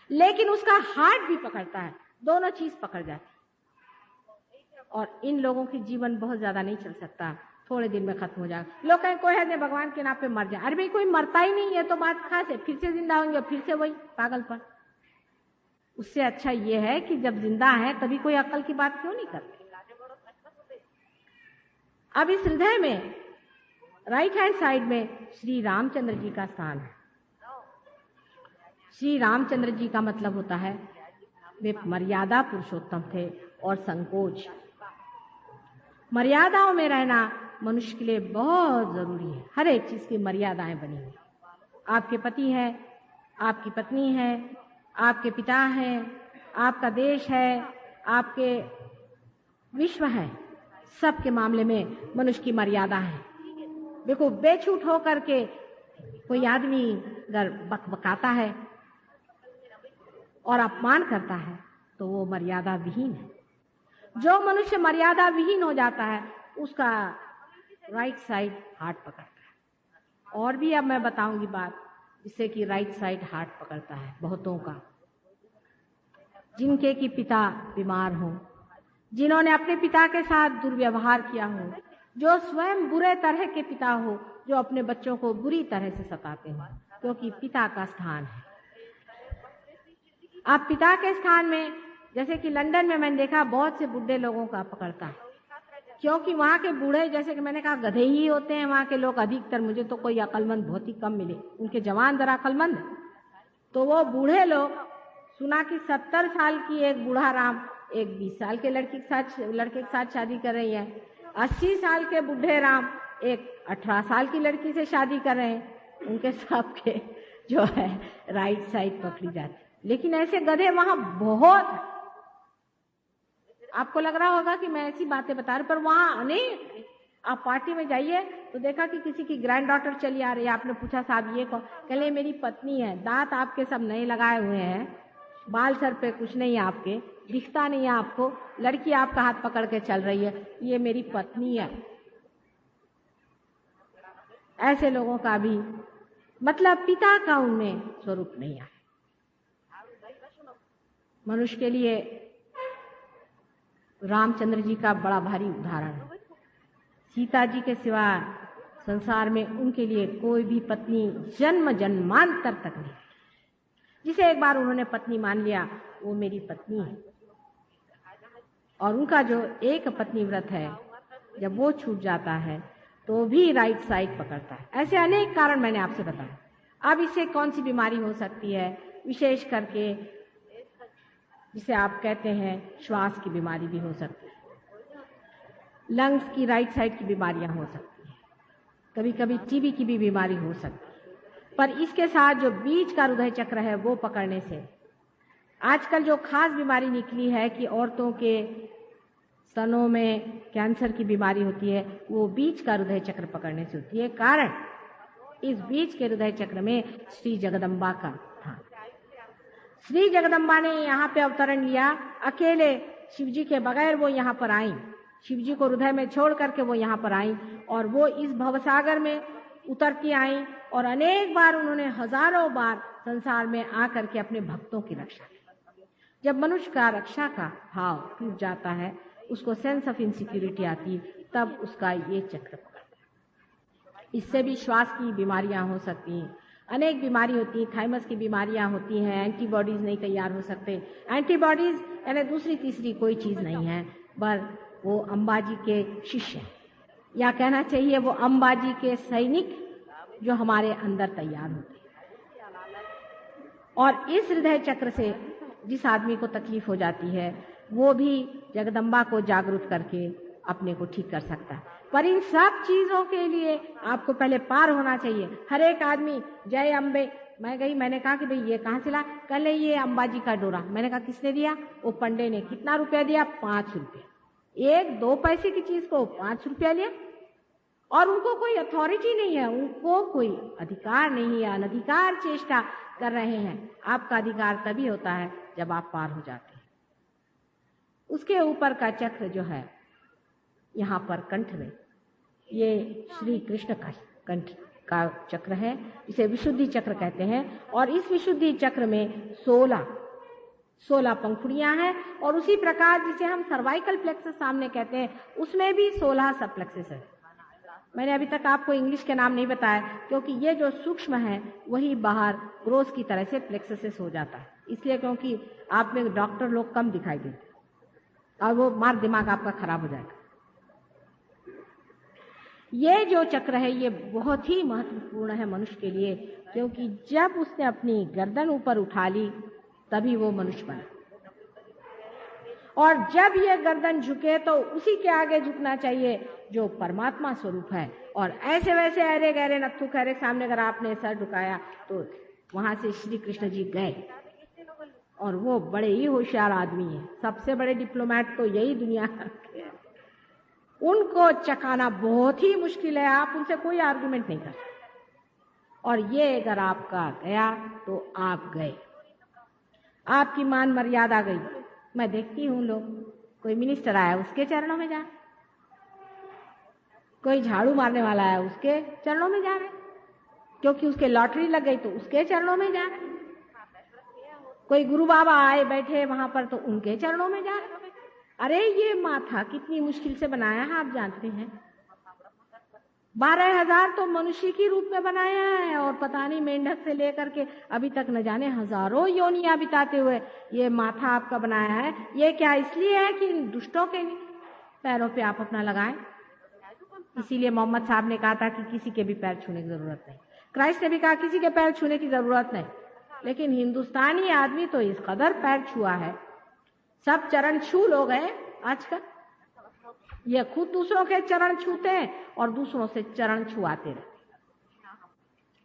लेकिन उसका हार्ट भी पकड़ता है। दोनों चीज पकड़ जाती है, और इन लोगों की जीवन बहुत ज्यादा नहीं चल सकता। थोड़े दिन में खत्म हो जाएगा। लोग कहें कोई है नहीं, भगवान के नाम पे मर जाए। अरे भाई कोई मरता ही नहीं है तो बात खास है, फिर से जिंदा होंगे, फिर से वही पागलपन। उससे अच्छा ये है कि जब जिंदा है तभी कोई अक्ल की बात क्यों नहीं करते। अब इस हृदय में राइट हैंड साइड में श्री रामचंद्र जी का स्थान है। श्री रामचंद्र जी का मतलब होता है वे मर्यादा पुरुषोत्तम थे और संकोच। मर्यादाओं में रहना मनुष्य के लिए बहुत जरूरी है। हर एक चीज की मर्यादाएं बनी हुई। आपके पति है, आपकी पत्नी है, आपके पिता है, आपका देश है, आपके विश्व है, सबके मामले में मनुष्य की मर्यादा है। देखो, बेछूट होकर के कोई आदमी अगर बकबकाता है और अपमान करता है तो वो मर्यादा विहीन है। जो मनुष्य मर्यादा विहीन हो जाता है उसका राइट साइड हार्ट पकड़ता है। और भी अब मैं बताऊंगी बात जिससे कि राइट साइड हार्ट पकड़ता है बहुतों का। जिनके कि पिता बीमार हो, जिन्होंने अपने पिता के साथ दुर्व्यवहार किया हो, जो स्वयं बुरे तरह के पिता हो, जो अपने बच्चों को बुरी तरह से सताते हो, क्योंकि पिता का स्थान है। आप पिता के स्थान में, जैसे कि लंदन में मैंने देखा बहुत से बुढ़े लोगों का पकड़ता है, क्योंकि वहां के बूढ़े, जैसे कि मैंने कहा, गधे ही होते हैं वहां के लोग अधिकतर। मुझे तो कोई अकलमंद बहुत ही कम मिले, उनके जवान जरा अकलमंद। तो वो बूढ़े लोग, सुना कि 70 साल की एक बूढ़ा राम एक 20 साल के लड़के के साथ शादी कर रही है, 80 साल के बूढ़े राम एक 18 साल की लड़की से शादी कर रहे हैं। उनके सबके जो है राइट साइड पकड़ी जाती। लेकिन ऐसे गधे वहां बहुत, आपको लग रहा होगा कि मैं ऐसी बातें बता रही, पर वहां अनेक। आप पार्टी में जाइए तो देखा कि किसी की ग्रैंड डॉटर चली आ रही है, आपने पूछा साहब ये कौन, कहले मेरी पत्नी है, दांत आपके सब नए लगाए हुए हैं, बाल सर पे कुछ नहीं है आपके, दिखता नहीं है आपको, लड़की आपका हाथ पकड़ के चल रही है, ये मेरी पत्नी है। ऐसे लोगों का भी मतलब पिता का उनमें स्वरूप नहीं है। मनुष्य के लिए रामचंद्र जी का बड़ा भारी उदाहरण है। सीता जी के सिवा संसार में उनके लिए कोई भी पत्नी जन्म जन्मांतर तक नहीं। जिसे एक बार उन्होंने पत्नी मान लिया वो मेरी पत्नी है। और उनका जो एक पत्नी व्रत है, जब वो छूट जाता है तो भी राइट साइड पकड़ता है। ऐसे अनेक कारण मैंने आपसे बताया। अब इससे कौन सी बीमारी हो सकती है, विशेष करके जिसे आप कहते हैं श्वास की बीमारी भी हो सकती है, लंग्स की राइट साइड की बीमारियां हो सकती है, कभी कभी टीबी की भी बीमारी हो सकती है। पर इसके साथ जो बीच का हृदय चक्र है वो पकड़ने से, आजकल जो खास बीमारी निकली है कि औरतों के स्तनों में कैंसर की बीमारी होती है, वो बीच का हृदय चक्र पकड़ने से होती है। कारण इस बीच के हृदय चक्र में श्री जगदम्बा का था। श्री जगदम्बा ने यहाँ पे अवतरण लिया, अकेले शिवजी के बगैर वो यहाँ पर आई। शिवजी को हृदय में छोड़ करके वो यहाँ पर आई और वो इस भवसागर में उतरती आई और अनेक बार उन्होंने, हजारों बार संसार में आकर के अपने भक्तों की रक्षा की। जब मनुष्य का रक्षा का भाव टूट जाता है, उसको सेंस ऑफ इनसिक्योरिटी आती, तब उसका ये चक्र पकड़ता है। इससे भी श्वास की बीमारियां हो सकती हैं, अनेक बीमारी होती है, थाइमस की बीमारियां होती हैं, एंटीबॉडीज नहीं तैयार हो सकते। एंटीबॉडीज यानी दूसरी तीसरी कोई चीज नहीं है, पर वो अंबाजी के शिष्य, या कहना चाहिए वो अंबाजी के सैनिक जो हमारे अंदर तैयार होते हैं। और इस हृदय चक्र से जिस आदमी को तकलीफ हो जाती है वो भी जगदम्बा को जागरूक करके अपने को ठीक कर सकता है। पर इन सब चीजों के लिए आपको पहले पार होना चाहिए। हर एक आदमी जय अम्बे, मैं गई, मैंने कहा कि भाई ये कहाँ से ला, कल ये अंबाजी का डोरा। मैंने कहा किसने दिया? वो पंडे ने। कितना रुपया दिया? 5 रुपये। 1-2 पैसे की चीज को 5 रुपया लिया। और उनको कोई अथॉरिटी नहीं है, उनको कोई अधिकार नहीं है, अनधिकार चेष्टा कर रहे हैं। आपका अधिकार तभी होता है जब आप पार हो जाते हैं। उसके ऊपर का चक्र जो है यहाँ पर कंठ में, ये श्री कृष्ण का कंठ का चक्र है, इसे विशुद्धि चक्र कहते हैं। और इस विशुद्धि चक्र में 16 पंखुड़ियां हैं। और उसी प्रकार जिसे हम सर्वाइकल प्लेक्सस सामने कहते हैं, उसमें भी 16 सब प्लेक्सेस है। मैंने अभी तक आपको इंग्लिश के नाम नहीं बताया, क्योंकि ये जो सूक्ष्म है वही बाहर ग्रोथ की तरह से प्लेक्सस हो जाता है, इसलिए क्योंकि आप में डॉक्टर लोग कम दिखाई देते और वो मार दिमाग आपका खराब हो जाएगा। ये जो चक्र है ये बहुत ही महत्वपूर्ण है मनुष्य के लिए, क्योंकि जब उसने अपनी गर्दन ऊपर उठा ली तभी वो मनुष्य बना, और जब ये गर्दन झुके तो उसी के आगे झुकना चाहिए जो परमात्मा स्वरूप है। और ऐसे वैसे अरे गहरे नत्थु खैरे सामने अगर आपने सर झुकाया तो वहां से श्री कृष्ण जी गए, और वो बड़े ही होशियार आदमी हैं, सबसे बड़े डिप्लोमेट तो यही दुनिया के हैं। उनको चकाना बहुत ही मुश्किल है, आप उनसे कोई आर्गुमेंट नहीं कर सकते, और ये अगर आपका गया तो आप गए, आपकी मान मर्यादा गई। मैं देखती हूँ लोग, कोई मिनिस्टर आया उसके चरणों में जा, कोई झाड़ू मारने वाला है उसके चरणों में जा रहे, क्योंकि उसके लॉटरी लग गई तो उसके चरणों में जा रहे, कोई गुरु बाबा आए बैठे वहां पर तो उनके चरणों में जा रहे। अरे ये माथा कितनी मुश्किल से बनाया है आप जानते हैं, 12,000 तो मनुष्य की रूप में बनाया है, और पता नहीं मेंढक से लेकर के अभी तक न जाने हजारों योनियां बिताते हुए ये माथा आपका बनाया है। ये क्या इसलिए है कि इन दुष्टों के पैरों पे आप अपना लगाएं? इसीलिए मोहम्मद साहब ने कहा था कि किसी के भी पैर छूने की जरूरत नहीं, क्राइस्ट ने भी कहा किसी के पैर छूने की जरूरत नहीं, लेकिन हिंदुस्तानी आदमी तो इस कदर पैर छुआ है, सब चरण छू लोग हैं आजकल। ये खुद दूसरों के चरण छूते हैं और दूसरों से चरण छुआते रहते।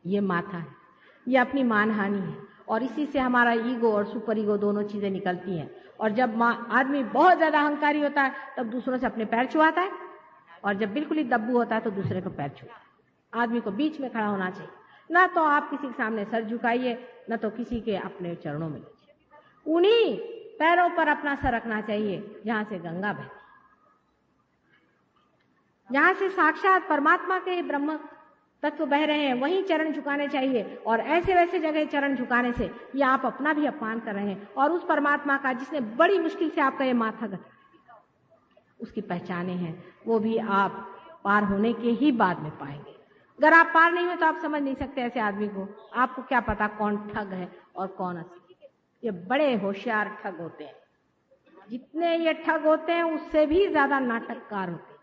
ये माथा है, ये अपनी मानहानि है, और इसी से हमारा ईगो और सुपर ईगो दोनों चीजें निकलती हैं। और जब आदमी बहुत ज्यादा अहंकारी होता है तब दूसरों से अपने पैर छुआता है, और जब बिल्कुल ही दब्बू होता है तो दूसरे को पैर छुआता है। आदमी को बीच में खड़ा होना चाहिए, ना तो आप किसी के सामने सर झुकाइए, न तो किसी के अपने चरणों में लीजिए। उन्हीं पैरों पर अपना सर रखना चाहिए जहां से गंगा बहती, जहां से साक्षात परमात्मा के ब्रह्म तत्व बह रहे हैं, वहीं चरण झुकाने चाहिए। और ऐसे वैसे जगह चरण झुकाने से ये आप अपना भी अपमान कर रहे हैं, और उस परमात्मा का जिसने बड़ी मुश्किल से आपका ये माथा गथा उसकी पहचाने हैं, वो भी आप पार होने के ही बाद में पाएंगे। अगर आप पार नहीं हुए तो आप समझ नहीं सकते ऐसे आदमी को। आपको क्या पता कौन ठग है और कौन असली। ये बड़े होशियार ठग होते हैं, जितने ये ठग होते हैं उससे भी ज्यादा नाटककार होते हैं।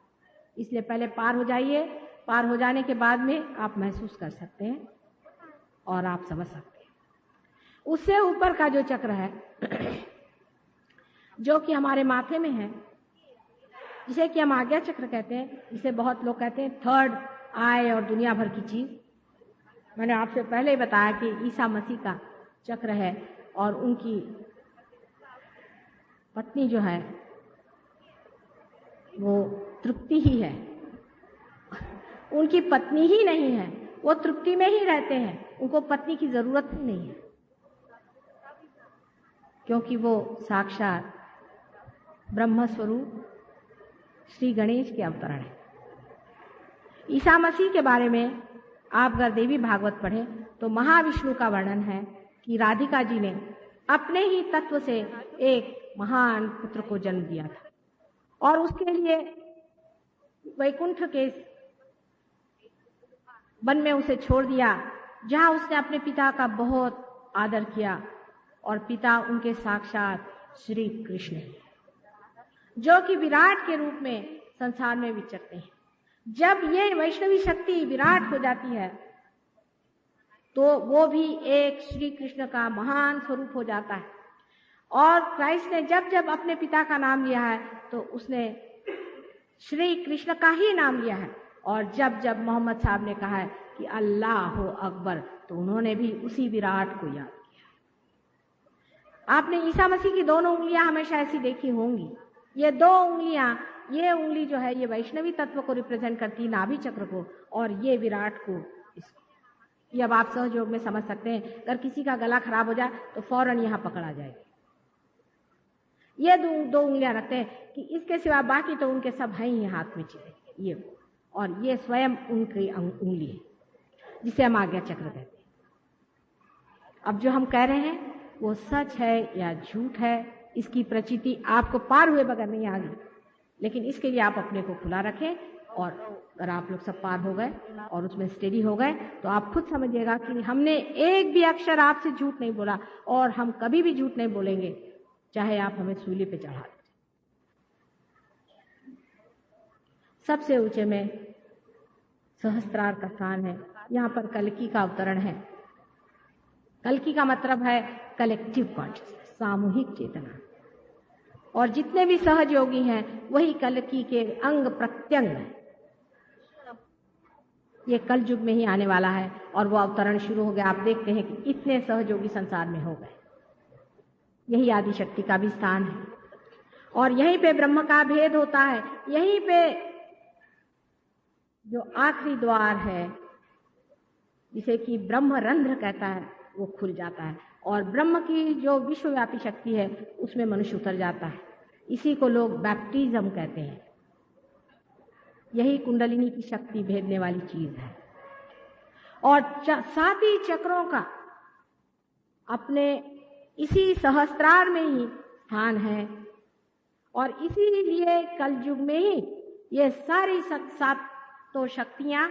इसलिए पहले पार हो जाइए, पार हो जाने के बाद में आप महसूस कर सकते हैं और आप समझ सकते हैं। उससे ऊपर का जो चक्र है जो कि हमारे माथे में है, जिसे कि हम आज्ञा चक्र कहते हैं, जिसे बहुत लोग कहते हैं थर्ड आई और दुनिया भर की चीज। मैंने आपसे पहले ही बताया कि ईसा मसीह का चक्र है, और उनकी पत्नी जो है वो तृप्ति ही है। उनकी पत्नी ही नहीं है, वो तृप्ति में ही रहते हैं, उनको पत्नी की जरूरत ही नहीं है, क्योंकि वो साक्षात ब्रह्म स्वरूप श्री गणेश के अवतरण है। ईसा मसीह के बारे में आप अगर देवी भागवत पढ़ें तो महाविष्णु का वर्णन है कि राधिका जी ने अपने ही तत्व से एक महान पुत्र को जन्म दिया था, और उसके लिए वैकुंठ के वन में उसे छोड़ दिया, जहां उसने अपने पिता का बहुत आदर किया, और पिता उनके साक्षात श्री कृष्ण हैं, जो कि विराट के रूप में संसार में विचरते हैं। जब ये वैष्णवी शक्ति विराट हो जाती है तो वो भी एक श्री कृष्ण का महान स्वरूप हो जाता है। और क्राइस्ट ने जब जब अपने पिता का नाम लिया है तो उसने श्री कृष्ण का ही नाम लिया है, और जब जब मोहम्मद साहब ने कहा है कि अल्लाह अकबर तो उन्होंने भी उसी विराट को याद किया। आपने ईसा मसीह की दोनों उंगलियां हमेशा ऐसी देखी होंगी। ये दो उंगलियां, ये उंगली जो है ये वैष्णवी तत्व को रिप्रेजेंट करती है, नाभि चक्र को, और ये विराट को, इसको। ये अब आप सहयोग में समझ सकते हैं। अगर किसी का गला खराब हो जाए तो फौरन यहाँ पकड़ा जाएगा। ये दो उंगलियां रखते हैं कि इसके सिवा बाकी तो उनके सब हैं ही हाथ में चीजें, ये, और ये स्वयं उनकी उंगली है जिसे हम आज्ञा चक्र कहते हैं। अब जो हम कह रहे हैं वो सच है या झूठ है, इसकी प्रचिति आपको पार हुए बगैर नहीं आ गई, लेकिन इसके लिए आप अपने को खुला रखें और अगर आप लोग सब पार हो गए और उसमें स्टेडी हो गए तो आप खुद समझिएगा कि हमने एक भी अक्षर आपसे झूठ नहीं बोला और हम कभी भी झूठ नहीं बोलेंगे, चाहे आप हमें सूली पे चढ़ा दें। सबसे ऊंचे में सहस्त्रार का स्थान है। यहाँ पर कल्कि का अवतरण है। कल्कि का मतलब है कलेक्टिव कॉन्शियसनेस, सामूहिक चेतना। और जितने भी सहज योगी हैं वही कल्कि के अंग प्रत्यंग हैं। ये कल युग में ही आने वाला है और वो अवतरण शुरू हो गया। आप देखते हैं कि इतने सहयोगी संसार में हो गए। यही आदि शक्ति का भी स्थान है और यहीं पे ब्रह्म का भेद होता है। यहीं पे जो आखिरी द्वार है जिसे कि ब्रह्मरंध्र कहता है वो खुल जाता है और ब्रह्म की जो विश्वव्यापी शक्ति है उसमें मनुष्य उतर जाता है। इसी को लोग बैप्टिज्म कहते हैं। यही कुंडलिनी की शक्ति भेदने वाली चीज है। और 7 ही चक्रों का अपने इसी सहस्त्रार में ही स्थान है और इसीलिए कल युग में ही ये सारी 7 शक्तियां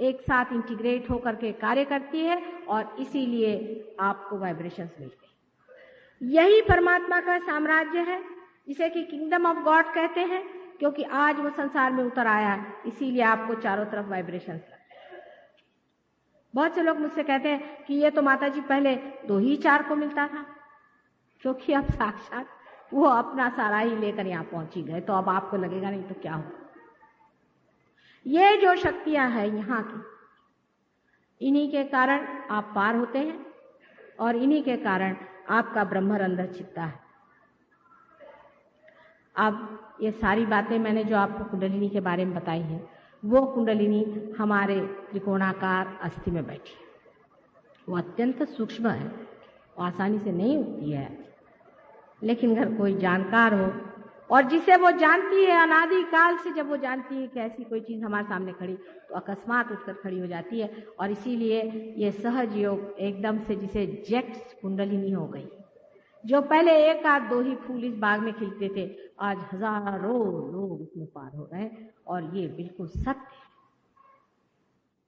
एक साथ इंटीग्रेट होकर के कार्य करती है और इसीलिए आपको वाइब्रेशंस मिलते हैं। यही परमात्मा का साम्राज्य है जिसे कि किंगडम ऑफ गॉड कहते हैं, क्योंकि आज वो संसार में उतर आया है, इसीलिए आपको चारों तरफ वाइब्रेशंस लगते हैं। बहुत से लोग मुझसे कहते हैं कि ये तो माता जी पहले 2 ही 4 को मिलता था, क्योंकि अब साक्षात वो अपना सारा ही लेकर यहाँ पहुंची गए, तो अब आपको लगेगा नहीं तो क्या हो। ये जो शक्तियां हैं यहाँ की, इन्हीं के कारण आप पार होते हैं और इन्हीं के कारण आपका ब्रह्मरंध्र छिपता है। अब ये सारी बातें मैंने जो आपको कुंडलिनी के बारे में बताई हैं, वो कुंडलिनी हमारे त्रिकोणाकार अस्थि में बैठी है। वो अत्यंत सूक्ष्म है, वो आसानी से नहीं उठती है, लेकिन अगर कोई जानकार हो और जिसे वो जानती है अनादि काल से, जब वो जानती है कि ऐसी कोई चीज हमारे सामने खड़ी तो अकस्मात उठकर खड़ी हो जाती है। और इसीलिए ये सहज योग एकदम से जिसे जेट कुंडलिनी हो गई। जो पहले 1 आध 2 ही फूल इस बाग में खिलते थे, आज हजारों लोग इसमें पार हो रहे हैं और ये बिल्कुल सत्य है।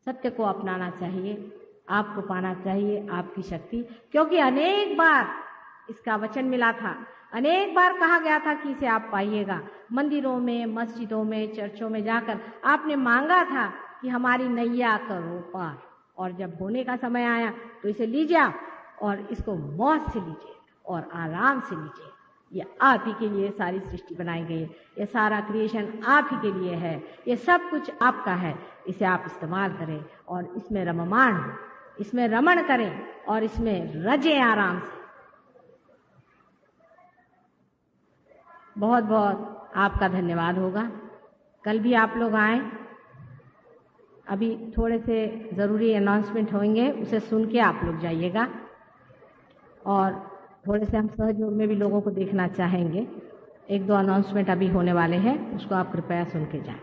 सत्य को अपनाना चाहिए, आपको पाना चाहिए आपकी शक्ति, क्योंकि अनेक बार इसका वचन मिला था, अनेक बार कहा गया था कि इसे आप पाइएगा। मंदिरों में, मस्जिदों में, चर्चों में जाकर आपने मांगा था कि हमारी नैया करो पार, और जब होने का समय आया तो इसे लीजिए आप और इसको मौज से लीजिए और आराम से लीजिए। ये आप ही के लिए सारी सृष्टि बनाई गई है, ये सारा क्रिएशन आप ही के लिए है, ये सब कुछ आपका है। इसे आप इस्तेमाल करें और इसमें रममाण हो, इसमें रमण करें और इसमें रजें आराम से। बहुत बहुत आपका धन्यवाद होगा। कल भी आप लोग आए। अभी थोड़े से ज़रूरी अनाउंसमेंट होंगे, उसे सुन के आप लोग जाइएगा। और थोड़े से हम सहयोग में भी लोगों को देखना चाहेंगे। 1-2 अनाउंसमेंट अभी होने वाले हैं, उसको आप कृपया सुन के जाएं।